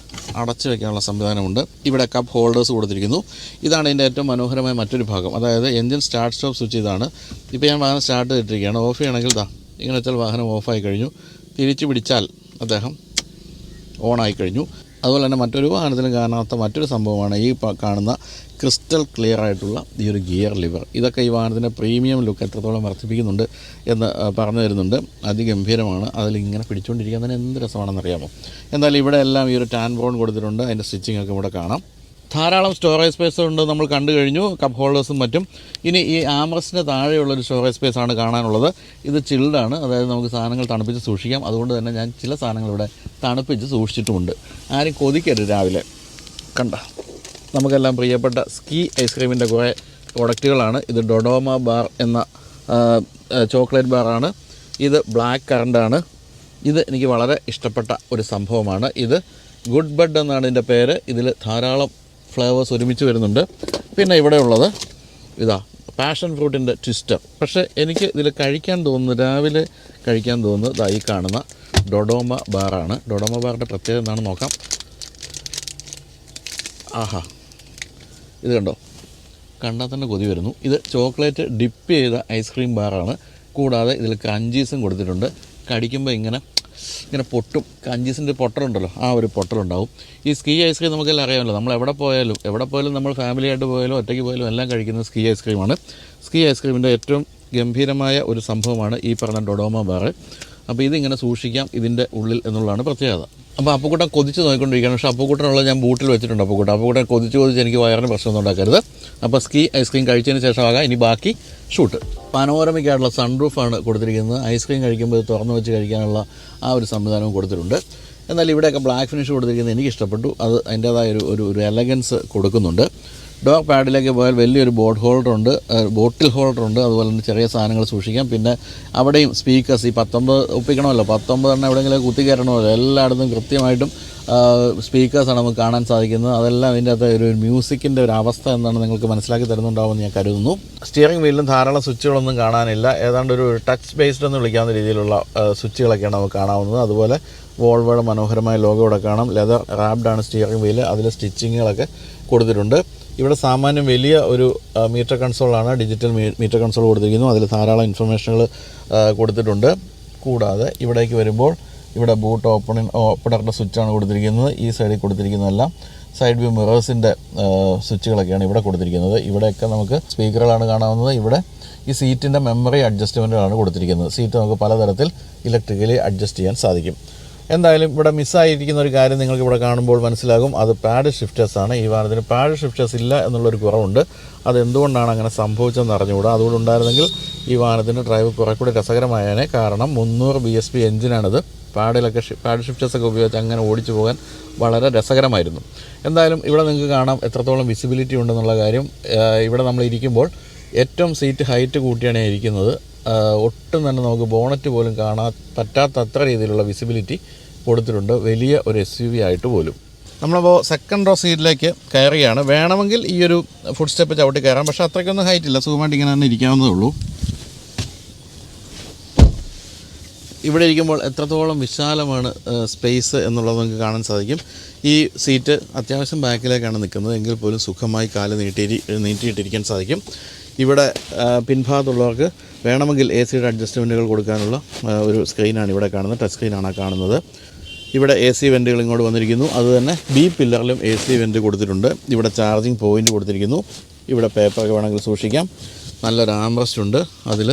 A: അടച്ചു വയ്ക്കാനുള്ള സംവിധാനമുണ്ട്. ഇവിടെ കപ്പ് ഹോൾഡേഴ്സ് കൊടുത്തിരിക്കുന്നു. ഇതാണ് ഇതിൻ്റെ ഏറ്റവും മനോഹരമായ മറ്റൊരു ഭാഗം. അതായത് എൻജിൻ സ്റ്റാർട്ട് സ്റ്റോപ്പ് സ്വിച്ച് ഇതാണ്. ഇപ്പോൾ ഞാൻ വാഹനം സ്റ്റാർട്ട് ചെയ്തിട്ടിരിക്കുകയാണ്. ഓഫ് ചെയ്യണമെങ്കിൽ ഇങ്ങനെ വെച്ചാൽ വാഹനം ഓഫായി കഴിഞ്ഞു. തിരിച്ചു പിടിച്ചാൽ അദ്ദേഹം ഓണായി കഴിഞ്ഞു. അതുപോലെ തന്നെ മറ്റൊരു വാഹനത്തിലും കാണാത്ത മറ്റൊരു സംഭവമാണ് ഈ കാണുന്ന ക്രിസ്റ്റൽ ക്ലിയർ ആയിട്ടുള്ള ഈ ഒരു ഗിയർ ലിവർ. ഇതൊക്കെ ഈ വാഹനത്തിൻ്റെ പ്രീമിയം ലുക്ക് എത്രത്തോളം വർദ്ധിപ്പിക്കുന്നുണ്ട് എന്ന് പറഞ്ഞു തരുന്നുണ്ട്. അതിഗംഭീരമാണ്. അതിലിങ്ങനെ പിടിച്ചുകൊണ്ടിരിക്കാൻ തന്നെ എന്ത് രസമാണെന്നറിയാമോ. എന്തായാലും ഇവിടെ എല്ലാം ഈ ഒരു ടാൻ ബോൺ കൊടുത്തിട്ടുണ്ട്. അതിൻ്റെ സ്റ്റിച്ചിങ് ഒക്കെ ഇവിടെ കാണാം. ധാരാളം സ്റ്റോറേജ് സ്പേസ് ഉണ്ട്, നമ്മൾ കണ്ടു കഴിഞ്ഞു, കപ്പ് ഹോൾഡേഴ്സും മറ്റും. ഇനി ഈ ആംറസ്റ്റിൻ്റെ താഴെയുള്ളൊരു സ്റ്റോറേജ് സ്പേസാണ് കാണാനുള്ളത്. ഇത് ചിൽഡാണ്, അതായത് നമുക്ക് സാധനങ്ങൾ തണുപ്പിച്ച് സൂക്ഷിക്കാം. അതുകൊണ്ട് തന്നെ ഞാൻ ചില സാധനങ്ങൾ ഇവിടെ തണുപ്പിച്ച് സൂക്ഷിച്ചിട്ടുമുണ്ട്. ആരും കൊതിക്കരുത് രാവിലെ. കണ്ട നമുക്കെല്ലാം പ്രിയപ്പെട്ട സ്കീ ഐസ്ക്രീമിൻ്റെ കുറേ പ്രൊഡക്റ്റുകളാണ്. ഇത് ഡൊഡോമ ബാർ എന്ന ചോക്ലേറ്റ് ബാറാണ്. ഇത് ബ്ലാക്ക് കറണ്ടാണ്. ഇത് എനിക്ക് വളരെ ഇഷ്ടപ്പെട്ട ഒരു സംഭവമാണ്. ഇത് ഗുഡ് ബഡ് എന്നാണ് ഇതിൻ്റെ പേര്. ഇതിൽ ധാരാളം ഫ്ലേവേഴ്സ് ഒരുമിച്ച് വരുന്നുണ്ട്. പിന്നെ ഇവിടെ ഉള്ളത് പാഷൻ ഫ്രൂട്ടിൻ്റെ ട്വിസ്റ്റർ. പക്ഷേ എനിക്ക് ഇതിൽ കഴിക്കാൻ തോന്നുന്നു, രാവിലെ കഴിക്കാൻ തോന്നുന്നത് ഈ കാണുന്ന ഡൊഡോമ ബാറാണ്. ഡൊഡോമ ബാറിൻ്റെ പ്രത്യേകത എന്താണെന്ന് നോക്കാം. ആഹാ, ഇത് കണ്ടോ, കണ്ടാൽ തന്നെ കൊതി വരുന്നു. ഇത് ചോക്ലേറ്റ് ഡിപ്പ് ചെയ്ത ഐസ്ക്രീം ബാറാണ്. കൂടാതെ ഇതിൽ ക്രഞ്ചീസും കൊടുത്തിട്ടുണ്ട്. കടിക്കുമ്പോൾ ഇങ്ങനെ പൊട്ടും. ക്രഞ്ചീസിൻ്റെ പൊട്ടലുണ്ടല്ലോ, ആ ഒരു പൊട്ടലുണ്ടാവും. ഈ സ്കീ ഐസ്ക്രീം നമുക്കെല്ലാം അറിയാമല്ലോ. നമ്മൾ എവിടെ പോയാലും നമ്മൾ ഫാമിലിയായിട്ട് പോയാലും ഒറ്റയ്ക്ക് പോയാലും എല്ലാം കഴിക്കുന്നത് സ്കീ ഐസ്ക്രീമാണ്. സ്കീ ഐസ്ക്രീമിൻ്റെ ഏറ്റവും ഗംഭീരമായ ഒരു സംഭവമാണ് ഈ പറഞ്ഞ ഡൊഡോമ ബാർ. അപ്പോൾ ഇതിങ്ങനെ സൂക്ഷിക്കാം ഇതിൻ്റെ ഉള്ളിൽ എന്നുള്ളതാണ് പ്രത്യേകത. അപ്പോൾ അപ്പുക്കുട്ടൻ കൊതിച്ച് നോക്കിക്കൊണ്ടിരിക്കുകയാണ്. പക്ഷേ അപ്പുക്കുട്ടനുള്ളത് ഞാൻ ബൂട്ടിൽ വെച്ചിട്ടുണ്ട്. അപ്പുക്കുട്ടൻ കൊതിച്ച് എനിക്ക് വയറിന് പ്രശ്നമൊന്നും ഉണ്ടാക്കരുത്. അപ്പോൾ സ്കീ ഐസ്ക്രീം കഴിച്ചതിന് ശേഷമാകാം ഇനി ബാക്കി ഷൂട്ട്. പനോരമയ്ക്കായിട്ടുള്ള സൺറൂഫാണ് കൊടുത്തിരിക്കുന്നത്. ഐസ്ക്രീം കഴിക്കുമ്പോൾ ഇത് തുറന്നു വെച്ച് കഴിക്കാനുള്ള ആ ഒരു സംവിധാനവും കൊടുത്തിട്ടുണ്ട്. എന്നാൽ ഇവിടെയൊക്കെ ബ്ലാക്ക് ഫിനിഷ് കൊടുത്തിരിക്കുന്നത് എനിക്ക് ഇഷ്ടപ്പെട്ടു. അത് അതിൻ്റേതായ ഒരു എലഗൻസ് കൊടുക്കുന്നുണ്ട്. ഡോർ പാഡിലേക്ക് പോയാൽ വലിയൊരു ബോട്ടിൽ ഹോൾഡർ ഉണ്ട്. അതുപോലെ തന്നെ ചെറിയ സാധനങ്ങൾ സൂക്ഷിക്കാം. പിന്നെ അവിടെയും സ്പീക്കേഴ്സ് ഈ 19 ഒപ്പിക്കണമല്ലോ, 19 എണ്ണം എവിടെയെങ്കിലും കുത്തിക്കയറണമല്ലോ, എല്ലായിടത്തും കൃത്യമായിട്ടും സ്പീക്കേഴ്സാണ് നമുക്ക് കാണാൻ സാധിക്കുന്നത്. അതെല്ലാം അതിൻ്റെ അകത്ത് ഒരു മ്യൂസിക്കിൻ്റെ ഒരു അവസ്ഥ എന്താണ് നിങ്ങൾക്ക് മനസ്സിലാക്കി തരുന്നുണ്ടാവുമെന്ന് ഞാൻ കരുതുന്നു. സ്റ്റിയറിംഗ് വീലിലും ധാരാളം സ്വിച്ചുകളൊന്നും കാണാനില്ല. ഏതാണ്ട് ഒരു ടച്ച് ബേസ്ഡ് എന്ന് വിളിക്കാവുന്ന രീതിയിലുള്ള സ്വിച്ചുകളൊക്കെയാണ് നമുക്ക് കാണാവുന്നത്. അതുപോലെ വോൾവോയുടെ മനോഹരമായ ലോഗോ ഇവിടെ കാണാം. ലെതർ റാപ്ഡാണ് സ്റ്റിയറിംഗ് വീല്. അതിൽ സ്റ്റിച്ചിങ്ങുകളൊക്കെ കൊടുത്തിട്ടുണ്ട്. ഇവിടെ സാമാന്യം വലിയ ഒരു മീറ്റർ കൺസോളാണ്, ഡിജിറ്റൽ മീറ്റർ കൺസോൾ കൊടുത്തിരിക്കുന്നു. അതിൽ ധാരാളം ഇൻഫർമേഷനുകൾ കൊടുത്തിട്ടുണ്ട്. കൂടാതെ ഇവിടേക്ക് വരുമ്പോൾ ഇവിടെ ബൂട്ട് ഓപ്പണറിൻ്റെ സ്വിച്ചാണ് കൊടുത്തിരിക്കുന്നത്. ഈ സൈഡിൽ കൊടുത്തിരിക്കുന്നതെല്ലാം സൈഡ് വ്യൂ മിറേഴ്സിൻ്റെ സ്വിച്ചുകളൊക്കെയാണ് ഇവിടെ കൊടുത്തിരിക്കുന്നത്. ഇവിടെയൊക്കെ നമുക്ക് സ്പീക്കറുകളാണ് കാണാവുന്നത്. ഇവിടെ ഈ സീറ്റിൻ്റെ മെമ്മറി അഡ്ജസ്റ്റ്മെൻറ്റുകളാണ് കൊടുത്തിരിക്കുന്നത്. സീറ്റ് നമുക്ക് പലതരത്തിൽ ഇലക്ട്രിക്കലി അഡ്ജസ്റ്റ് ചെയ്യാൻ സാധിക്കും. എന്തായാലും ഇവിടെ മിസ്സായിരിക്കുന്ന ഒരു കാര്യം നിങ്ങൾക്ക് ഇവിടെ കാണുമ്പോൾ മനസ്സിലാകും. അത് പാഡ് ഷിഫ്റ്റേഴ്സാണ്. ഈ വാഹനത്തിന് പാഡ് ഷിഫ്റ്റേഴ്സ് ഇല്ല എന്നുള്ളൊരു കുറവുണ്ട്. അതെന്തുകൊണ്ടാണ് അങ്ങനെ സംഭവിച്ചതെന്ന് അറിഞ്ഞുകൂടാ. അതുകൊണ്ട് ഉണ്ടായിരുന്നെങ്കിൽ ഈ വാഹനത്തിൻ്റെ ഡ്രൈവ് കുറേക്കൂടി രസകരമായേനെ. കാരണം 300 BSP എഞ്ചിനാണിത്. പാഡ് ഷിഫ്റ്റേഴ്സൊക്കെ ഉപയോഗിച്ച് അങ്ങനെ ഓടിച്ചു പോകാൻ വളരെ രസകരമായിരുന്നു. എന്തായാലും ഇവിടെ നിങ്ങൾക്ക് കാണാം എത്രത്തോളം വിസിബിലിറ്റി ഉണ്ടെന്നുള്ള കാര്യം. ഇവിടെ നമ്മൾ ഇരിക്കുമ്പോൾ ഏറ്റവും സീറ്റ് ഹൈറ്റ് കൂട്ടിയാണ് ഇരിക്കുന്നത്. ഒട്ടും തന്നെ നമുക്ക് ബോണറ്റ് പോലും കാണാൻ പറ്റാത്തത്ര രീതിയിലുള്ള വിസിബിലിറ്റി കൊടുത്തിട്ടുണ്ട്. വലിയ ഒരു SUV ആയിട്ട് പോലും. നമ്മളിപ്പോൾ സെക്കൻഡ് റോ സീറ്റിലേക്ക് കയറുകയാണ്. വേണമെങ്കിൽ ഈ ഒരു ഫുഡ് സ്റ്റെപ്പ് ചവിട്ടി കയറാം. പക്ഷേ അത്രയ്ക്കൊന്നും ഹൈറ്റ് ഇല്ല. സുഖമായിട്ട് ഇങ്ങനെ തന്നെ ഇരിക്കാവുന്നതേ ഉള്ളൂ. ഇവിടെ ഇരിക്കുമ്പോൾ എത്രത്തോളം വിശാലമാണ് സ്പേസ് എന്നുള്ളത് നമുക്ക് കാണാൻ സാധിക്കും. ഈ സീറ്റ് അത്യാവശ്യം ബാക്കിലേക്കാണ് നിൽക്കുന്നത്. എങ്കിൽ പോലും സുഖമായി കാല് നീട്ടിയിട്ടിരിക്കാൻ സാധിക്കും. ഇവിടെ പിൻഭാഗത്തുള്ളവർക്ക് വേണമെങ്കിൽ AC-യുടെ അഡ്ജസ്റ്റ്മെൻറ്റുകൾ കൊടുക്കാനുള്ള ഒരു സ്ക്രീനാണ് ഇവിടെ കാണുന്നത്. ടച്ച് സ്ക്രീനാണ് കാണുന്നത്. ഇവിടെ AC വെൻറ്റുകൾ ഇങ്ങോട്ട് വന്നിരിക്കുന്നു. അതുതന്നെ B പില്ലറിലും AC വെൻറ്റ് കൊടുത്തിട്ടുണ്ട്. ഇവിടെ ചാർജിങ് പോയിൻ്റ് കൊടുത്തിരിക്കുന്നു. ഇവിടെ പേപ്പറൊക്കെ വേണമെങ്കിൽ സൂക്ഷിക്കാം. നല്ലൊരു ആംറസ്റ്റ് ഉണ്ട്. അതിൽ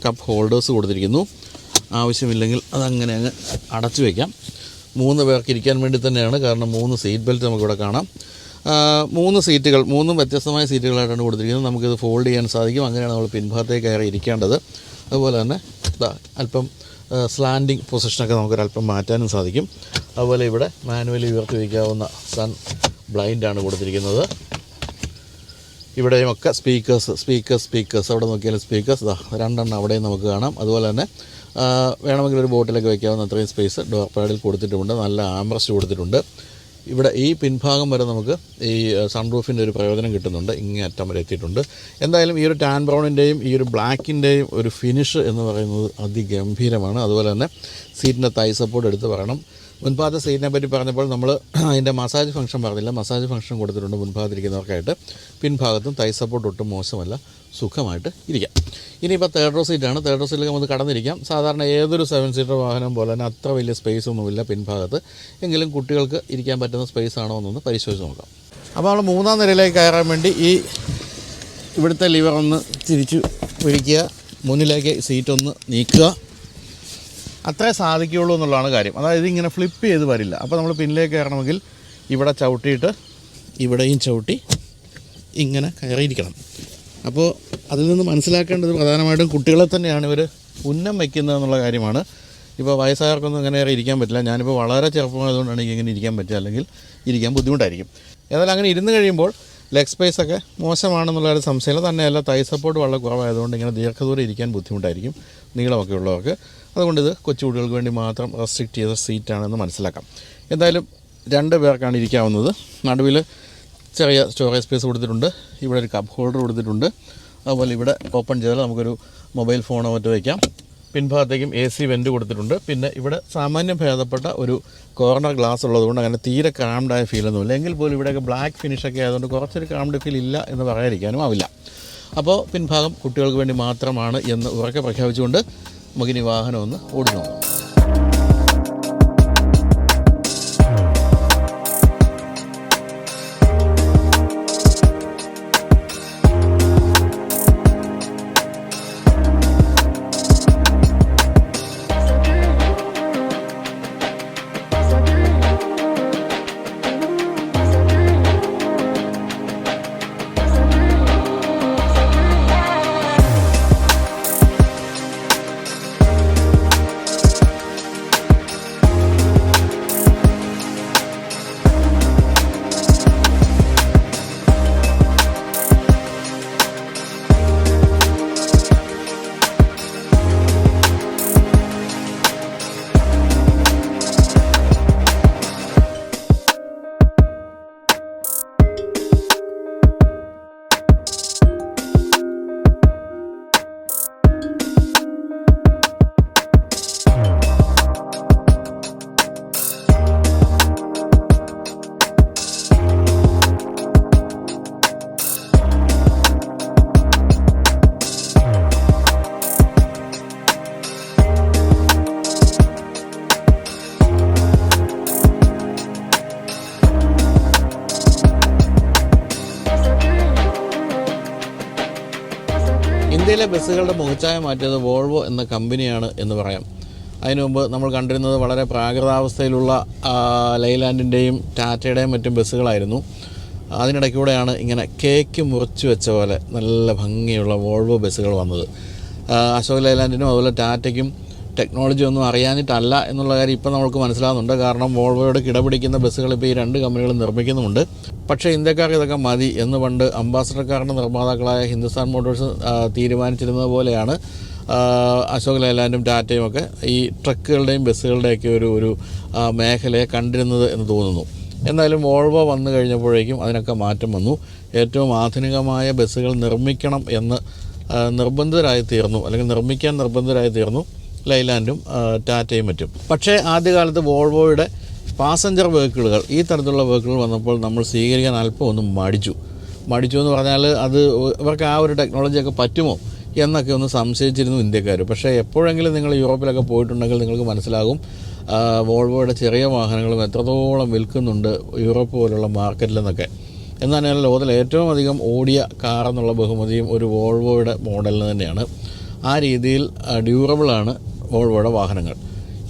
A: കപ്പ് ഹോൾഡേഴ്സ് കൊടുത്തിരിക്കുന്നു. ആവശ്യമില്ലെങ്കിൽ അതങ്ങനെ അങ്ങ് അടച്ചു വയ്ക്കാം. 3 പേർക്ക് ഇരിക്കാൻ വേണ്ടി തന്നെയാണ്. കാരണം 3 സീറ്റ് ബെൽറ്റ് നമുക്കിവിടെ കാണാം. 3 സീറ്റുകൾ, 3 വ്യത്യസ്തമായ സീറ്റുകളായിട്ടാണ് കൊടുത്തിരിക്കുന്നത്. നമുക്കിത് ഫോൾഡ് ചെയ്യാൻ സാധിക്കും. അങ്ങനെയാണ് നമ്മൾ പിൻഭാഗത്തേക്ക് കയറി ഇരിക്കേണ്ടത്. അതുപോലെ തന്നെ അല്പം സ്ലാൻഡിങ് പൊസിഷനൊക്കെ നമുക്കൊരല്പം മാറ്റാനും സാധിക്കും. അതുപോലെ ഇവിടെ മാനുവലി ഉയർത്തി വയ്ക്കാവുന്ന സൺ ബ്ലൈൻഡാണ് കൊടുത്തിരിക്കുന്നത്. ഇവിടെയുമൊക്കെ സ്പീക്കേഴ്സ് അവിടെ നോക്കിയാലും സ്പീക്കേഴ്സ് 2 എണ്ണം അവിടെയും നമുക്ക് കാണാം. അതുപോലെ തന്നെ വേണമെങ്കിൽ ഒരു ബോട്ടിലൊക്കെ വയ്ക്കാവുന്ന അത്രയും സ്പേസ് ഡോർ പാഡിൽ കൊടുത്തിട്ടുമുണ്ട്. നല്ല ആംറസ്റ്റ് കൊടുത്തിട്ടുണ്ട്. ഇവിടെ ഈ പിൻഭാഗം വരെ നമുക്ക് ഈ സൺറൂഫിൻ്റെ ഒരു പ്രയോജനം കിട്ടുന്നുണ്ട്. ഇങ്ങേ അറ്റം വരെ എത്തിയിട്ടുണ്ട്. എന്തായാലും ഈ ഒരു ടാൻ ബ്രൗണിൻ്റെയും ഈ ഒരു ബ്ലാക്കിൻ്റെയും ഒരു ഫിനിഷ് എന്ന് പറയുന്നത് അതിഗംഭീരമാണ്. അതുപോലെ തന്നെ സീറ്റിൻ്റെ തൈ സപ്പോർട്ട് എടുത്ത് പറയണം. മുൻഭാഗത്തെ സീറ്റിനെ പറ്റി പറഞ്ഞപ്പോൾ നമ്മൾ അതിൻ്റെ മസാജ് ഫംഗ്ഷൻ പറഞ്ഞില്ല. മസാജ് ഫംഗ്ഷൻ കൊടുത്തിട്ടുണ്ട് മുൻഭാഗത്തിരിക്കുന്നവർക്കായിട്ട്. പിൻഭാഗത്തും തൈ സപ്പോർട്ട് ഒട്ടും മോശമല്ല. സുഖമായിട്ട് ഇരിക്കാം. ഇനിയിപ്പോൾ തേർഡ് റോ സീറ്റാണ്. തേർഡ് റോ സീറ്റിലേക്ക് നമുക്ക് കടന്നിരിക്കാം. സാധാരണ ഏതൊരു 7 സീറ്റർ വാഹനം പോലെ തന്നെ അത്ര വലിയ സ്പേസ് ഒന്നുമില്ല പിൻഭാഗത്ത്. എങ്കിലും കുട്ടികൾക്ക് ഇരിക്കാൻ പറ്റുന്ന സ്പേസ് ആണോ എന്നൊന്ന് പരിശോധിച്ച് നോക്കാം. അപ്പോൾ നമ്മൾ 3ാം നിരയിലേക്ക് കയറാൻ വേണ്ടി ഈ ഇവിടുത്തെ ലിവർ ഒന്ന് തിരിച്ചു പിടിക്കുക. മുന്നിലേക്ക് സീറ്റൊന്ന് നീക്കുക. അത്രേ സാധിക്കുകയുള്ളൂ എന്നുള്ളതാണ് കാര്യം. അതായത് ഇങ്ങനെ ഫ്ലിപ്പ് ചെയ്ത് വരില്ല. അപ്പോൾ നമ്മൾ പിന്നിലേക്ക് കയറണമെങ്കിൽ ഇവിടെ ചവിട്ടിയിട്ട് ഇവിടെയും ചവിട്ടി ഇങ്ങനെ കയറിയിരിക്കണം. അപ്പോൾ അതിൽ നിന്ന് മനസ്സിലാക്കേണ്ടത് പ്രധാനമായിട്ടും കുട്ടികളെ തന്നെയാണ് ഇവർ ഉന്നം വയ്ക്കുന്നത് എന്നുള്ള കാര്യമാണ്. ഇപ്പോൾ വയസ്സായവർക്കൊന്നും അങ്ങനെ ഇരിക്കാൻ പറ്റില്ല. ഞാനിപ്പോൾ വളരെ ചെറുപ്പമായതുകൊണ്ടാണ് ഇങ്ങനെ ഇരിക്കാൻ പറ്റുക. അല്ലെങ്കിൽ ഇരിക്കാൻ ബുദ്ധിമുട്ടായിരിക്കും. ഏതായാലും അങ്ങനെ ഇരുന്ന് കഴിയുമ്പോൾ ലെഗ് സ്പേസൊക്കെ മോശമാണെന്നുള്ളൊരു സംശയമില്ല. തന്നെയല്ല തൈ സപ്പോർട്ട് വളരെ കുറവായതുകൊണ്ട് ഇങ്ങനെ ദീർഘദൂരം ഇരിക്കാൻ ബുദ്ധിമുട്ടായിരിക്കും നീളമൊക്കെ ഉള്ളവർക്ക്. അതുകൊണ്ട് ഇത് കൊച്ചുകുട്ടികൾക്ക് വേണ്ടി മാത്രം റെസ്ട്രിക്റ്റ് ചെയ്ത സീറ്റാണെന്ന് മനസ്സിലാക്കാം. എന്തായാലും 2 പേർക്കാണ് ഇരിക്കാവുന്നത്. നടുവിൽ ചെറിയ സ്റ്റോറേജ് സ്പേസ് കൊടുത്തിട്ടുണ്ട്. ഇവിടെ ഒരു കപ്പ് ഹോൾഡർ കൊടുത്തിട്ടുണ്ട്. അതുപോലെ ഇവിടെ ഓപ്പൺ ചെയ്താൽ നമുക്കൊരു മൊബൈൽ ഫോണോ മറ്റോ വയ്ക്കാം. പിൻഭാഗത്തേക്കും AC വെൻറ്റ് കൊടുത്തിട്ടുണ്ട്. പിന്നെ ഇവിടെ സാമാന്യം ഭേദപ്പെട്ട ഒരു കോർണർ ഗ്ലാസ് ഉള്ളതുകൊണ്ട് അങ്ങനെ തീരെ ക്രാംഡായ ഫീലൊന്നുമില്ല. എങ്കിൽ പോലും ഇവിടെയൊക്കെ ബ്ലാക്ക് ഫിനിഷൊക്കെ ആയതുകൊണ്ട് കുറച്ചൊരു ക്രാംഡ് ഫീൽ ഇല്ല എന്ന് പറയാതിരിക്കാനും ആവില്ല. അപ്പോൾ പിൻഭാഗം കുട്ടികൾക്ക് വേണ്ടി മാത്രമാണ് എന്ന് ഉറക്കെ പ്രഖ്യാപിച്ചുകൊണ്ട് നമുക്കിനി വാഹനം ഒന്ന് ഓടി നോക്കാം. ഇന്ത്യയിലെ ബസ്സുകളുടെ മുഖച്ഛായ മാറ്റിയത് വോൾവോ എന്ന കമ്പനിയാണ് എന്ന് പറയാം. അതിനു മുമ്പ് നമ്മൾ കണ്ടിരുന്നത് വളരെ പ്രാകൃതാവസ്ഥയിലുള്ള ലൈലാൻഡിൻ്റെയും ടാറ്റയുടെയും മറ്റും ബസ്സുകളായിരുന്നു. അതിനിടയ്ക്കൂടെയാണ് ഇങ്ങനെ കേക്ക് മുറിച്ച് വെച്ച പോലെ നല്ല ഭംഗിയുള്ള വോൾവോ ബസ്സുകൾ വന്നത്. അശോക് ലൈലാൻഡിനും അതുപോലെ ടാറ്റയ്ക്കും ടെക്നോളജി ഒന്നും അറിയാഞ്ഞിട്ടല്ല എന്നുള്ള കാര്യം ഇപ്പോൾ നമുക്ക് മനസ്സിലാകുന്നുണ്ട്. കാരണം വോൾവോയോട് കിടപിടിക്കുന്ന ബസ്സുകൾ ഇപ്പോൾ ഈ രണ്ട് കമ്പനികളും നിർമ്മിക്കുന്നുമുണ്ട്. പക്ഷേ ഇന്ത്യക്കാർക്ക് ഇതൊക്കെ മതി എന്ന് പണ്ട് അംബാസഡർ കാറിൻ്റെ നിർമ്മാതാക്കളായ ഹിന്ദുസ്ഥാൻ മോട്ടോഴ്സ് തീരുമാനിച്ചിരുന്നത് പോലെയാണ് അശോക് ലൈലാൻഡും ടാറ്റയും ഒക്കെ ഈ ട്രക്കുകളുടെയും ബസ്സുകളുടെയൊക്കെ ഒരു മേഖലയെ കണ്ടിരുന്നത് എന്ന് തോന്നുന്നു. എന്തായാലും വോൾവോ വന്നു കഴിഞ്ഞപ്പോഴേക്കും അതിനൊക്കെ മാറ്റം വന്നു. ഏറ്റവും ആധുനികമായ ബസ്സുകൾ നിർമ്മിക്കണം എന്ന് നിർബന്ധിതരായി തീർന്നു, അല്ലെങ്കിൽ നിർമ്മിക്കാൻ നിർബന്ധിതരായി തീർന്നു ലൈലാൻഡും ടാറ്റയും മറ്റും. പക്ഷേ ആദ്യകാലത്ത് വോൾവോയുടെ പാസഞ്ചർ വെഹിക്കിളുകൾ, ഈ തരത്തിലുള്ള വെഹിക്കിളുകൾ വന്നപ്പോൾ നമ്മൾ സ്വീകരിക്കാൻ അല്പം ഒന്ന് മടിച്ചു എന്ന് പറഞ്ഞാൽ അത് ഇവർക്ക് ആ ഒരു ടെക്നോളജിയൊക്കെ പറ്റുമോ എന്നൊക്കെ ഒന്ന് സംശയിച്ചിരുന്നു ഇന്ത്യക്കാർ. പക്ഷേ എപ്പോഴെങ്കിലും നിങ്ങൾ യൂറോപ്പിലൊക്കെ പോയിട്ടുണ്ടെങ്കിൽ നിങ്ങൾക്ക് മനസ്സിലാകും വോൾവോയുടെ ചെറിയ വാഹനങ്ങളും എത്രത്തോളം വിൽക്കുന്നുണ്ട് യൂറോപ്പ് പോലുള്ള മാർക്കറ്റിലെന്നൊക്കെ. എന്നാൽ ലോകത്തിൽ ഏറ്റവും അധികം ഓടിയ കാർ എന്നുള്ള ബഹുമതിയും ഒരു വോൾവോയുടെ മോഡലിന് തന്നെയാണ്. ആ രീതിയിൽ ഡ്യൂറബിളാണ് വോൾവോയുടെ വാഹനങ്ങൾ.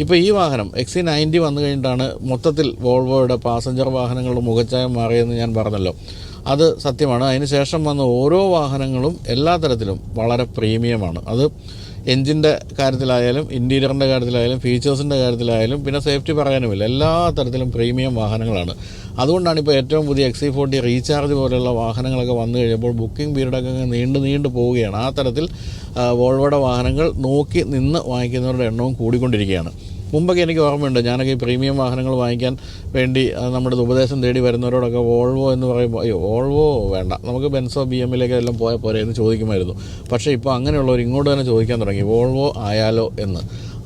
A: ഇപ്പോൾ ഈ വാഹനം XC90 വന്നു കഴിഞ്ഞിട്ടാണ് മൊത്തത്തിൽ വോൾവോയുടെ പാസഞ്ചർ വാഹനങ്ങളുടെ മുഖച്ഛായ മാറിയെന്ന് ഞാൻ പറഞ്ഞല്ലോ. അത് സത്യമാണ്. അതിന് ശേഷം വന്ന ഓരോ വാഹനങ്ങളും എല്ലാ തരത്തിലും വളരെ പ്രീമിയമാണ്. അത് എൻജിൻ്റെ കാര്യത്തിലായാലും ഇൻറ്റീരിയറിൻ്റെ കാര്യത്തിലായാലും ഫീച്ചേഴ്സിൻ്റെ കാര്യത്തിലായാലും പിന്നെ സേഫ്റ്റി പറയാനുമില്ല, എല്ലാ തരത്തിലും പ്രീമിയം വാഹനങ്ങളാണ്. അതുകൊണ്ടാണ് ഇപ്പോൾ ഏറ്റവും പുതിയ XC40 റീചാർജ് പോലെയുള്ള വാഹനങ്ങളൊക്കെ വന്നു കഴിഞ്ഞപ്പോൾ ബുക്കിംഗ് പീരീഡൊക്കെ നീണ്ടു പോവുകയാണ്. ആ തരത്തിൽ വോൾവോയുടെ വാഹനങ്ങൾ നോക്കി നിന്ന് വാങ്ങിക്കുന്നവരുടെ എണ്ണവും കൂടിക്കൊണ്ടിരിക്കുകയാണ്. മുമ്പൊക്കെ എനിക്ക് ഓർമ്മയുണ്ട്, ഞാനൊക്കെ ഈ പ്രീമിയം വാഹനങ്ങൾ വാങ്ങിക്കാൻ വേണ്ടി നമ്മുടെ ഉപദേശം തേടി വരുന്നവരോടൊക്കെ വോൾവോ എന്ന് പറയുമ്പോൾ അയ്യോ വോൾവോ വേണ്ട, നമുക്ക് ബെൻസോ BMലേക്ക് എല്ലാം പോയാൽ പോരെ എന്ന് ചോദിക്കുമായിരുന്നു. പക്ഷേ ഇപ്പോൾ അങ്ങനെയുള്ളവർ ഇങ്ങോട്ട് തന്നെ ചോദിക്കാൻ തുടങ്ങി വോൾവോ ആയാലോ എന്ന്.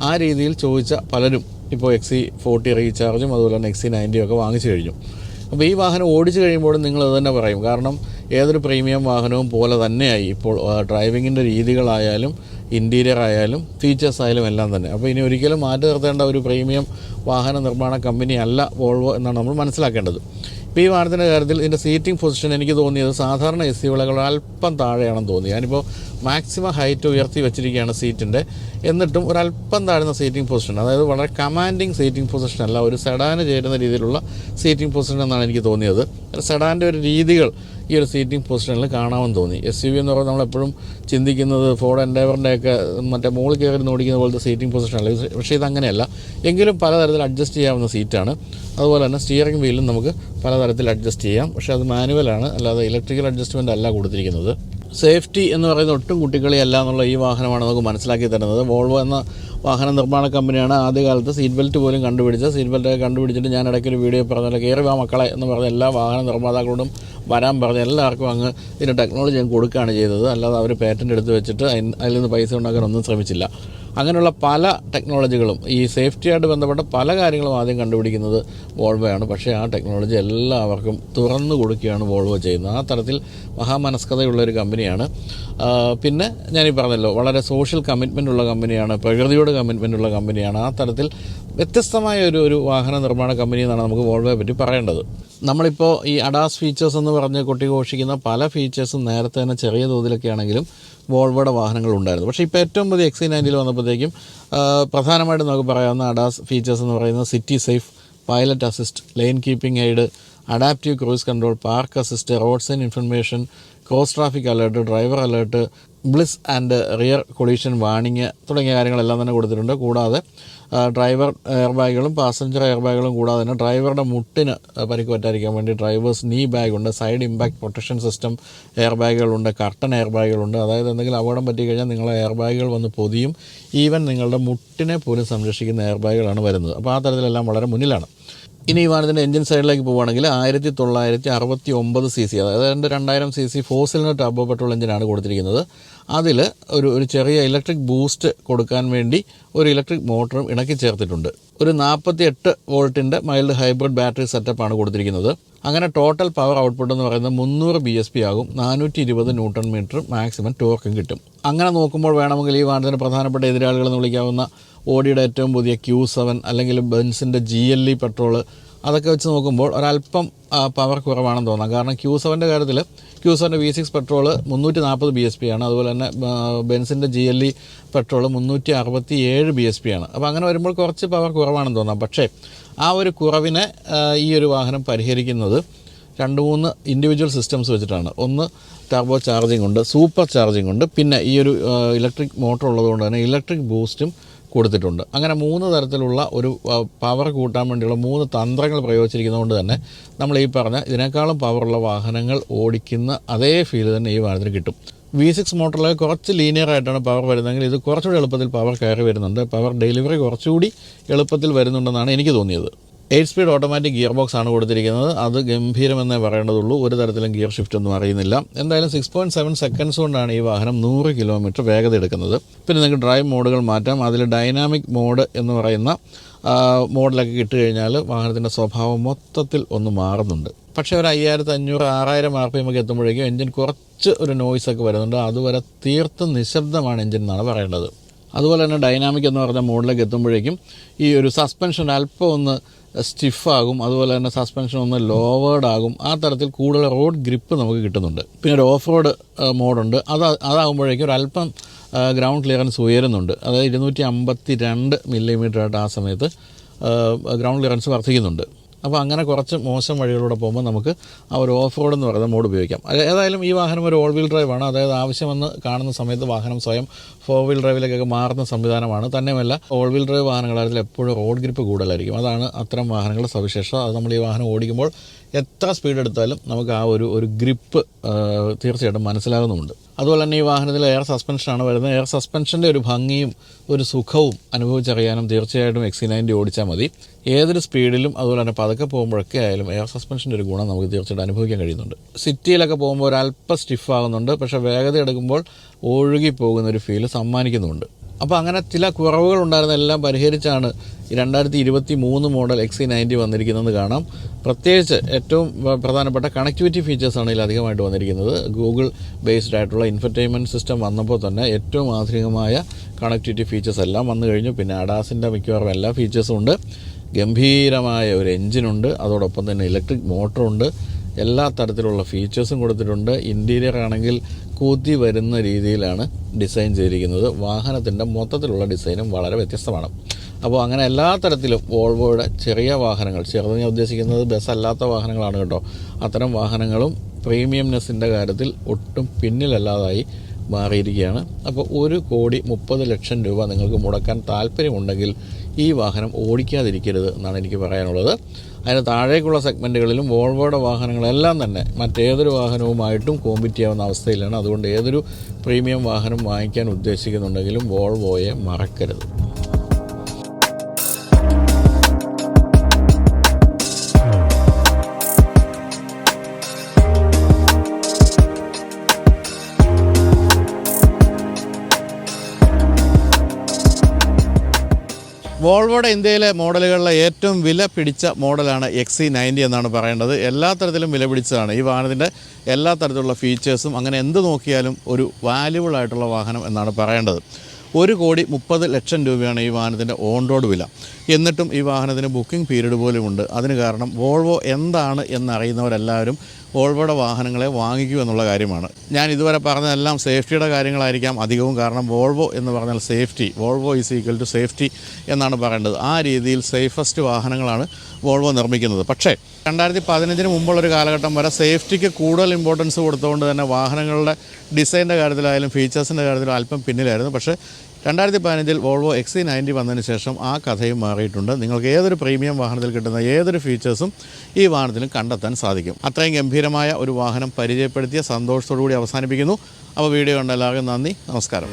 A: ആ രീതിയിൽ ചോദിച്ച പലരും ഇപ്പോൾ XC40 റീചാർജും അതുപോലെ തന്നെ XC90 ഒക്കെ വാങ്ങിച്ചു കഴിഞ്ഞു. അപ്പോൾ ഈ വാഹനം ഓടിച്ചു കഴിയുമ്പോഴും നിങ്ങൾ അത് തന്നെ പറയും. കാരണം ഏതൊരു പ്രീമിയം വാഹനവും പോലെ തന്നെയായി ഇപ്പോൾ ഡ്രൈവിങ്ങിൻ്റെ രീതികളായാലും ഇൻറ്റീരിയർ ആയാലും ഫീച്ചേഴ്സ് ആയാലും എല്ലാം തന്നെ. അപ്പോൾ ഇനി ഒരിക്കലും മാറ്റി നിർത്തേണ്ട ഒരു പ്രീമിയം വാഹന നിർമ്മാണ കമ്പനി അല്ല വോൾവോ എന്നാണ് നമ്മൾ മനസ്സിലാക്കേണ്ടത്. ഇപ്പോൾ ഈ വാഹനത്തിൻ്റെ കാര്യത്തിൽ ഇതിൻ്റെ സീറ്റിംഗ് പൊസിഷൻ എനിക്ക് തോന്നിയത് സാധാരണ SUV-കളെ അല്പം താഴെയാണെന്ന് തോന്നി. ഞാനിപ്പോൾ മാക്സിമം ഹൈറ്റ് ഉയർത്തി വെച്ചിരിക്കുകയാണ് സീറ്റിൻ്റെ, എന്നിട്ടും ഒരല്പം താഴ്ന്ന സീറ്റിംഗ് പൊസിഷൻ, അതായത് വളരെ കമാൻഡിങ് സീറ്റിംഗ് പൊസിഷൻ അല്ല, ഒരു സെഡാന് ചേരുന്ന രീതിയിലുള്ള സീറ്റിംഗ് പൊസിഷൻ എന്നാണ് എനിക്ക് തോന്നിയത്. സെഡാൻ്റെ ഒരു രീതികൾ ഈ ഒരു സീറ്റിംഗ് പൊസിഷനിൽ കാണാമെന്ന് തോന്നി. SUV എന്ന് പറയുമ്പോൾ നമ്മളെപ്പോഴും ചിന്തിക്കുന്നത് ഫോർഡ് എൻഡേവറിൻ്റെയൊക്കെ മറ്റേ മുകളിൽ കയറി ഓടിക്കുന്ന പോലത്തെ സീറ്റിംഗ് പൊസിഷനല്ല. പക്ഷേ ഇതങ്ങനെയല്ല. എങ്കിലും പലതരത്തിൽ അഡ്ജസ്റ്റ് ചെയ്യാവുന്ന സീറ്റാണ്. അതുപോലെ തന്നെ സ്റ്റിയറിംഗ് വീലും നമുക്ക് പലതരത്തിൽ അഡ്ജസ്റ്റ് ചെയ്യാം. പക്ഷേ അത് മാനുവലാണ്, അല്ലാതെ ഇലക്ട്രിക്കൽ അഡ്ജസ്റ്റ്മെൻ്റ് അല്ല കൊടുത്തിരിക്കുന്നത്. സേഫ്റ്റി എന്ന് പറയുന്ന ഒട്ടും കുട്ടികളിയല്ല എന്നുള്ള ഈ വാഹനമാണ് നമുക്ക് മനസ്സിലാക്കി തരുന്നത്. വോൾവോ എന്ന വാഹന നിർമ്മാണ കമ്പനിയാണ് ആദ്യകാലത്ത് സീറ്റ് ബെൽറ്റ് പോലും കണ്ടുപിടിച്ചത്. സീറ്റ് ബെൽറ്റൊക്കെ കണ്ടുപിടിച്ചിട്ട് ഞാൻ ഇടയ്ക്കൊരു വീഡിയോ പറഞ്ഞാൽ കയറി വാ മക്കളെ എന്ന് പറഞ്ഞ എല്ലാ വാഹന നിർമ്മാതാക്കളോടും വരാൻ പറഞ്ഞ് എല്ലാവർക്കും അങ്ങ് ഇതിൻ്റെ ടെക്നോളജി അങ്ങ് കൊടുക്കുകയാണ് ചെയ്തത്. അല്ലാതെ അവർ പേറ്റൻ്റ് എടുത്ത് വെച്ചിട്ട് അതിൽ നിന്ന് പൈസ ഉണ്ടാക്കാൻ ഒന്നും ശ്രമിച്ചില്ല. അങ്ങനെയുള്ള പല ടെക്നോളജികളും ഈ സേഫ്റ്റിയായിട്ട് ബന്ധപ്പെട്ട പല കാര്യങ്ങളും ആദ്യം കണ്ടുപിടിക്കുന്നത് വോൾവോയാണ്. പക്ഷേ ആ ടെക്നോളജി എല്ലാവർക്കും തുറന്നു കൊടുക്കുകയാണ് വോൾവോ ചെയ്യുന്നത്. ആ തരത്തിൽ മഹാമനസ്കതയുള്ളൊരു കമ്പനിയാണ്. പിന്നെ ഞാനീ പറഞ്ഞല്ലോ, വളരെ സോഷ്യൽ കമ്മിറ്റ്മെൻ്റ് ഉള്ള കമ്പനിയാണ്, പ്രകൃതിയോട് കമ്മിറ്റ്മെൻ്റ് ഉള്ള കമ്പനിയാണ്. ആ തരത്തിൽ വ്യത്യസ്തമായ ഒരു വാഹന നിർമ്മാണ കമ്പനി എന്നാണ് നമുക്ക് വോൾവോയെ പറ്റി പറയേണ്ടത്. നമ്മളിപ്പോൾ ഈ അഡാസ് ഫീച്ചേഴ്സ് എന്ന് പറഞ്ഞ് കൊട്ടിഘോഷിക്കുന്ന പല ഫീച്ചേഴ്സും നേരത്തെ തന്നെ ചെറിയ തോതിലൊക്കെ ആണെങ്കിലും വോൾവോയുടെ വാഹനങ്ങളുണ്ടായിരുന്നു. പക്ഷേ ഇപ്പോൾ ഏറ്റവും പുതിയ XC90 വന്നപ്പോഴത്തേക്കും പ്രധാനമായിട്ടും നമുക്ക് പറയാവുന്ന അഡാസ് ഫീച്ചേഴ്സ് എന്ന് പറയുന്നത് city safe, pilot assist, lane keeping aid, adaptive cruise control, park assist, road sign information, cross traffic alert, driver alert, BLIS and rear collision warning തുടങ്ങിയ കാര്യങ്ങളെല്ലാം തന്നെ കൊടുത്തിട്ടുണ്ട്. കൂടാതെ ഡ്രൈവർ എയർ ബാഗുകളും പാസഞ്ചർ എയർ ബാഗുകളും കൂടാതെ തന്നെ ഡ്രൈവറുടെ മുട്ടിന് പരിക്ക് പറ്റാതിരിക്കാൻ വേണ്ടി ഡ്രൈവേഴ്സ് നീ ബാഗുണ്ട്, side impact protection system air ബാഗുകളുണ്ട്, കർട്ടൻ എയർ ബാഗുകളുണ്ട്. അതായത് എന്തെങ്കിലും അപകടം പറ്റിക്കഴിഞ്ഞാൽ നിങ്ങളെ എയർ ബാഗുകൾ വന്ന് പൊതിയും. ഈവൻ നിങ്ങളുടെ മുട്ടിനെ പോലും സംരക്ഷിക്കുന്ന എയർ ബാഗുകളാണ് വരുന്നത്. അപ്പോൾ ആ തരത്തിലെല്ലാം വളരെ മുന്നിലാണ്. ഇനി ഈ വാഹനത്തിൻ്റെ എൻജിൻ സൈഡിലേക്ക് പോവുകയാണെങ്കിൽ 1969 cc, അതായത് 2000 cc 4 സിലിണ്ടർ ടർബോ പെട്രോൾ എഞ്ചിനാണ് കൊടുത്തിരിക്കുന്നത്. അതിൽ ഒരു ചെറിയ ഇലക്ട്രിക് ബൂസ്റ്റ് കൊടുക്കാൻ വേണ്ടി ഒരു ഇലക്ട്രിക് മോട്ടറും ഇണക്കി ചേർത്തിട്ടുണ്ട്. ഒരു 48 വോൾട്ടിൻ്റെ മൈൽഡ് ഹൈബ്രിഡ് ബാറ്ററി സെറ്റപ്പാണ് കൊടുത്തിരിക്കുന്നത്. അങ്ങനെ ടോട്ടൽ പവർ ഔട്ട്പുട്ട് എന്ന് പറയുന്നത് 300 bhp ആകും. 420 ന്യൂട്ടൺ മീറ്റർ മാക്സിമം ടോർക്കും കിട്ടും. അങ്ങനെ നോക്കുമ്പോൾ വേണമെങ്കിൽ ഈ വാഹനത്തിന് പ്രധാനപ്പെട്ട എതിരാളികളെന്ന് വിളിക്കാവുന്ന ഓഡിയുടെ ഏറ്റവും പുതിയ Q7 അല്ലെങ്കിൽ ബെൻസിൻ്റെ GLE പെട്രോൾ, അതൊക്കെ വെച്ച് നോക്കുമ്പോൾ ഒരല്പം പവർ കുറവാണെന്ന് തോന്നാം. കാരണം Q7 കാര്യത്തിൽ Q7 V6 പെട്രോൾ 340 bhp ആണ്. അതുപോലെ തന്നെ ബെൻസിൻ്റെ GLE പെട്രോൾ 367 bhp ആണ്. അപ്പോൾ അങ്ങനെ വരുമ്പോൾ കുറച്ച് പവർ കുറവാണെന്ന് തോന്നാം. പക്ഷേ ആ ഒരു കുറവിനെ ഈ ഒരു വാഹനം പരിഹരിക്കുന്നത് 2-3 ഇൻഡിവിജ്വൽ സിസ്റ്റംസ് വെച്ചിട്ടാണ്. ഒന്ന് ടർബോ ചാർജിങ് ഉണ്ട്, സൂപ്പർ ചാർജിങ് ഉണ്ട്, പിന്നെ ഈ ഒരു ഇലക്ട്രിക് മോട്ടർ ഉള്ളതുകൊണ്ട് തന്നെ ഇലക്ട്രിക് ബൂസ്റ്റും കൊടുത്തിട്ടുണ്ട്. അങ്ങനെ 3 തരത്തിലുള്ള ഒരു പവർ കൂട്ടാൻ വേണ്ടിയുള്ള 3 തന്ത്രങ്ങൾ പ്രയോഗിച്ചിരിക്കുന്നതുകൊണ്ട് തന്നെ നമ്മൾ ഈ പറഞ്ഞ ഇതിനേക്കാളും പവറുള്ള വാഹനങ്ങൾ ഓടിക്കുന്ന അതേ ഫീൽ തന്നെ ഈ വാഹനത്തിന് കിട്ടും. V6 മോട്ടറിൽ കുറച്ച് ലീനിയർ ആയിട്ടാണ് പവർ വരുന്നതെങ്കിൽ ഇത് കുറച്ചുകൂടി എളുപ്പത്തിൽ പവർ കയറി വരുന്നുണ്ട്. പവർ ഡെലിവറി കുറച്ചുകൂടി എളുപ്പത്തിൽ വരുന്നുണ്ടെന്നാണ് എനിക്ക് തോന്നിയത്. 8 സ്പീഡ് ഓട്ടോമാറ്റിക് ഗിയർ ബോക്സ് ആണ് കൊടുത്തിരിക്കുന്നത്. അത് ഗംഭീരമെന്നേ പറയേണ്ടതുള്ളൂ. ഒരു തരത്തിലും ഗിയർ ഷിഫ്റ്റ് ഒന്നും അറിയുന്നില്ല. എന്തായാലും 6.7 സെക്കൻഡ്സ് കൊണ്ടാണ് ഈ വാഹനം 100 കിലോമീറ്റർ വേഗത എടുക്കുന്നത്. പിന്നെ നിങ്ങൾക്ക് ഡ്രൈവ് മോഡുകൾ മാറ്റാം. അതിൽ ഡൈനാമിക് മോഡ് എന്ന് പറയുന്ന മോഡിലൊക്കെ ഇട്ട് കഴിഞ്ഞാൽ വാഹനത്തിൻ്റെ സ്വഭാവം മൊത്തത്തിൽ ഒന്ന് മാറുന്നുണ്ട്. പക്ഷേ ഒരു 5500-6000 RPM ഒക്കെ എത്തുമ്പോഴേക്കും എൻജിൻ കുറച്ച് ഒരു നോയ്സൊക്കെ വരുന്നുണ്ട്. അതുവരെ തീർത്തും നിശബ്ദമാണ് എൻജിൻ എന്നാണ് പറയേണ്ടത്. അതുപോലെ തന്നെ ഡൈനാമിക് എന്ന് പറഞ്ഞ മോഡിലേക്ക് എത്തുമ്പോഴേക്കും ഈ ഒരു സസ്പെൻഷൻ അല്പം ഒന്ന് സ്റ്റിഫാകും. അതുപോലെ തന്നെ സസ്പെൻഷൻ ഒന്ന് ലോവേർഡ് ആകും. ആ തരത്തിൽ കൂടുതൽ റോഡ് ഗ്രിപ്പ് നമുക്ക് കിട്ടുന്നുണ്ട്. പിന്നെ ഒരു ഓഫ് റോഡ് മോഡുണ്ട്. അതാകുമ്പോഴേക്കും ഒരു അല്പം ഗ്രൗണ്ട് ക്ലിയറൻസ് ഉയരുന്നുണ്ട്. അതായത് 252 മില്ലിമീറ്റർ ആയിട്ട് ആ സമയത്ത് ഗ്രൗണ്ട് ക്ലിയറൻസ് വർദ്ധിക്കുന്നുണ്ട്. അപ്പോൾ അങ്ങനെ കുറച്ച് മോശം വഴികളിലൂടെ പോകുമ്പോൾ നമുക്ക് ആ ഒരു ഓഫ് റോഡ് എന്ന് പറയുന്ന മോഡ് ഉപയോഗിക്കാം. ഏതായാലും ഈ വാഹനം ഒരു ഓൾ വീൽ ഡ്രൈവാണ്. അതായത് ആവശ്യമെന്ന് കാണുന്ന സമയത്ത് വാഹനം സ്വയം 4 വീൽ ഡ്രൈവിലേക്കൊക്കെ മാറുന്ന സംവിധാനമാണ്. തന്നെയുമല്ല ഓൾ വീൽ ഡ്രൈവ് വാഹനങ്ങളിൽ എപ്പോഴും റോഡ് ഗ്രിപ്പ് കൂടുതലായിരിക്കും. അതാണ് അത്തരം വാഹനങ്ങളുടെ സവിശേഷത. അത് നമ്മൾ ഈ വാഹനം ഓടിക്കുമ്പോൾ എത്ര സ്പീഡ് എടുത്താലും നമുക്ക് ആ ഒരു ഗ്രിപ്പ് തീർച്ചയായിട്ടും മനസ്സിലാകുന്നുമുണ്ട്. അതുപോലെ തന്നെ ഈ വാഹനത്തിൽ എയർ സസ്പെൻഷനാണ് വരുന്നത്. എയർ സസ്പെൻഷൻ്റെ ഒരു ഭംഗിയും ഒരു സുഖവും അനുഭവിച്ചറിയാനും തീർച്ചയായിട്ടും XC90 ഓടിച്ചാൽ മതി. ഏതൊരു സ്പീഡിലും അതുപോലെ തന്നെ പതുക്കെ പോകുമ്പോഴൊക്കെ ആയാലും എയർ സസ്പെൻഷൻ്റെ ഒരു ഗുണം നമുക്ക് തീർച്ചയായിട്ടും അനുഭവിക്കാൻ കഴിയുന്നുണ്ട്. സിറ്റിയിലൊക്കെ പോകുമ്പോൾ ഒരല്പം സ്റ്റിഫാകുന്നുണ്ട്. പക്ഷേ വേഗത എടുക്കുമ്പോൾ ഒഴുകി പോകുന്നൊരു ഫീൽ സമ്മാനിക്കുന്നുമുണ്ട്. അപ്പോൾ അങ്ങനെ ചില കുറവുകൾ ഉണ്ടായിരുന്ന എല്ലാം പരിഹരിച്ചാണ് ഈ 2023 മോഡൽ XC90 വന്നിരിക്കുന്നതെന്ന് കാണാം. പ്രത്യേകിച്ച് ഏറ്റവും പ്രധാനപ്പെട്ട കണക്ടിവിറ്റി ഫീച്ചേഴ്സാണ് ഇതിൽ അധികമായിട്ട് വന്നിരിക്കുന്നത്. ഗൂഗിൾ ബേസ്ഡ് ആയിട്ടുള്ള ഇൻഫർടൈൻമെൻറ്റ് സിസ്റ്റം വന്നപ്പോൾ തന്നെ ഏറ്റവും ആധുനികമായ കണക്ടിവിറ്റി ഫീച്ചേഴ്സ് എല്ലാം വന്നു കഴിഞ്ഞു. പിന്നെ അഡാസിൻ്റെ മിക്കവാറും എല്ലാ ഫീച്ചേഴ്സും ഉണ്ട്. ഗംഭീരമായ ഒരു എൻജിനുണ്ട്. അതോടൊപ്പം തന്നെ ഇലക്ട്രിക് മോട്ടറുണ്ട്. എല്ലാ തരത്തിലുള്ള ഫീച്ചേഴ്സും കൊടുത്തിട്ടുണ്ട്. ഇൻറ്റീരിയർ ആണെങ്കിൽ കൂത്തി വരുന്ന രീതിയിലാണ് ഡിസൈൻ ചെയ്തിരിക്കുന്നത്. വാഹനത്തിൻ്റെ മൊത്തത്തിലുള്ള ഡിസൈനും വളരെ വ്യത്യസ്തമാണ്. അപ്പോൾ അങ്ങനെ എല്ലാ തരത്തിലും വോൾവോയുടെ ചെറിയ വാഹനങ്ങൾ, ചെറുത് ഞാൻ ഉദ്ദേശിക്കുന്നത് ബസ് അല്ലാത്ത വാഹനങ്ങളാണ് കേട്ടോ, അത്തരം വാഹനങ്ങളും പ്രീമിയംനെസ്സിൻ്റെ കാര്യത്തിൽ ഒട്ടും പിന്നിലല്ലാതായി മാറിയിരിക്കുകയാണ്. അപ്പോൾ 1,30,00,000 രൂപ നിങ്ങൾക്ക് മുടക്കാൻ താല്പര്യമുണ്ടെങ്കിൽ ഈ വാഹനം ഓടിക്കാതിരിക്കരുത് എന്നാണ് എനിക്ക് പറയാനുള്ളത്. അതിന് താഴേക്കുള്ള സെഗ്മെൻറ്റുകളിലും വോൾവോയുടെ വാഹനങ്ങളെല്ലാം തന്നെ മറ്റേതൊരു വാഹനവുമായിട്ടും കോമ്പീറ്റ് ചെയ്യാവുന്ന അവസ്ഥയിലാണ്. അതുകൊണ്ട് ഏതൊരു പ്രീമിയം വാഹനം വാങ്ങിക്കാൻ ഉദ്ദേശിക്കുന്നുണ്ടെങ്കിലും വോൾവോയെ മറക്കരുത്. വോൾവോയുടെ ഇന്ത്യയിലെ മോഡലുകളിലെ ഏറ്റവും വില പിടിച്ച മോഡലാണ് XC90 എന്നാണ് പറയേണ്ടത്. എല്ലാ തരത്തിലും വില പിടിച്ചതാണ്. ഈ വാഹനത്തിൻ്റെ എല്ലാ തരത്തിലുള്ള ഫീച്ചേഴ്സും അങ്ങനെ എന്ത് നോക്കിയാലും ഒരു വാല്യുബിൾ ആയിട്ടുള്ള വാഹനം എന്നാണ് പറയേണ്ടത്. 1,30,00,000 രൂപയാണ് ഈ വാഹനത്തിൻ്റെ ഓൺ റോഡ് വില. എന്നിട്ടും ഈ വാഹനത്തിന് ബുക്കിംഗ് പീരീഡ് പോലുമുണ്ട്. അതിന് കാരണം വോൾവോ എന്താണ് എന്നറിയുന്നവരെല്ലാവരും വോൾവോയുടെ വാഹനങ്ങളെ വാങ്ങിക്കൂ എന്നുള്ള കാര്യമാണ്. ഞാൻ ഇതുവരെ പറഞ്ഞതെല്ലാം സേഫ്റ്റിയുടെ കാര്യങ്ങളായിരിക്കാം അധികവും. കാരണം വോൾവോ എന്ന് പറഞ്ഞാൽ safety, Volvo is equal to safety എന്നാണ് പറയേണ്ടത്. ആ രീതിയിൽ സേഫസ്റ്റ് വാഹനങ്ങളാണ് വോൾവോ നിർമ്മിക്കുന്നത്. പക്ഷേ 2015 മുമ്പുള്ളൊരു കാലഘട്ടം വരെ സേഫ്റ്റിക്ക് കൂടുതൽ ഇമ്പോർട്ടൻസ് കൊടുത്തുകൊണ്ട് തന്നെ വാഹനങ്ങളുടെ ഡിസൈൻ്റെ കാര്യത്തിലായാലും ഫീച്ചേഴ്സിൻ്റെ കാര്യത്തിലും അല്പം പിന്നിലായിരുന്നു. പക്ഷേ 2015 വോൾവോ XC90 വന്നതിന് ശേഷം ആ കഥയും മാറിയിട്ടുണ്ട്. നിങ്ങൾക്ക് ഏതൊരു പ്രീമിയം വാഹനത്തിൽ കിട്ടുന്ന ഏതൊരു ഫീച്ചേഴ്സും ഈ വാഹനത്തിലും കണ്ടെത്താൻ സാധിക്കും. അത്രയും ഗംഭീരമായ ഒരു വാഹനം പരിചയപ്പെടുത്തിയ സന്തോഷത്തോടു കൂടി അവസാനിപ്പിക്കുന്നു. അപ്പോൾ വീഡിയോ കണ്ട എല്ലാവർക്കും നന്ദി, നമസ്കാരം.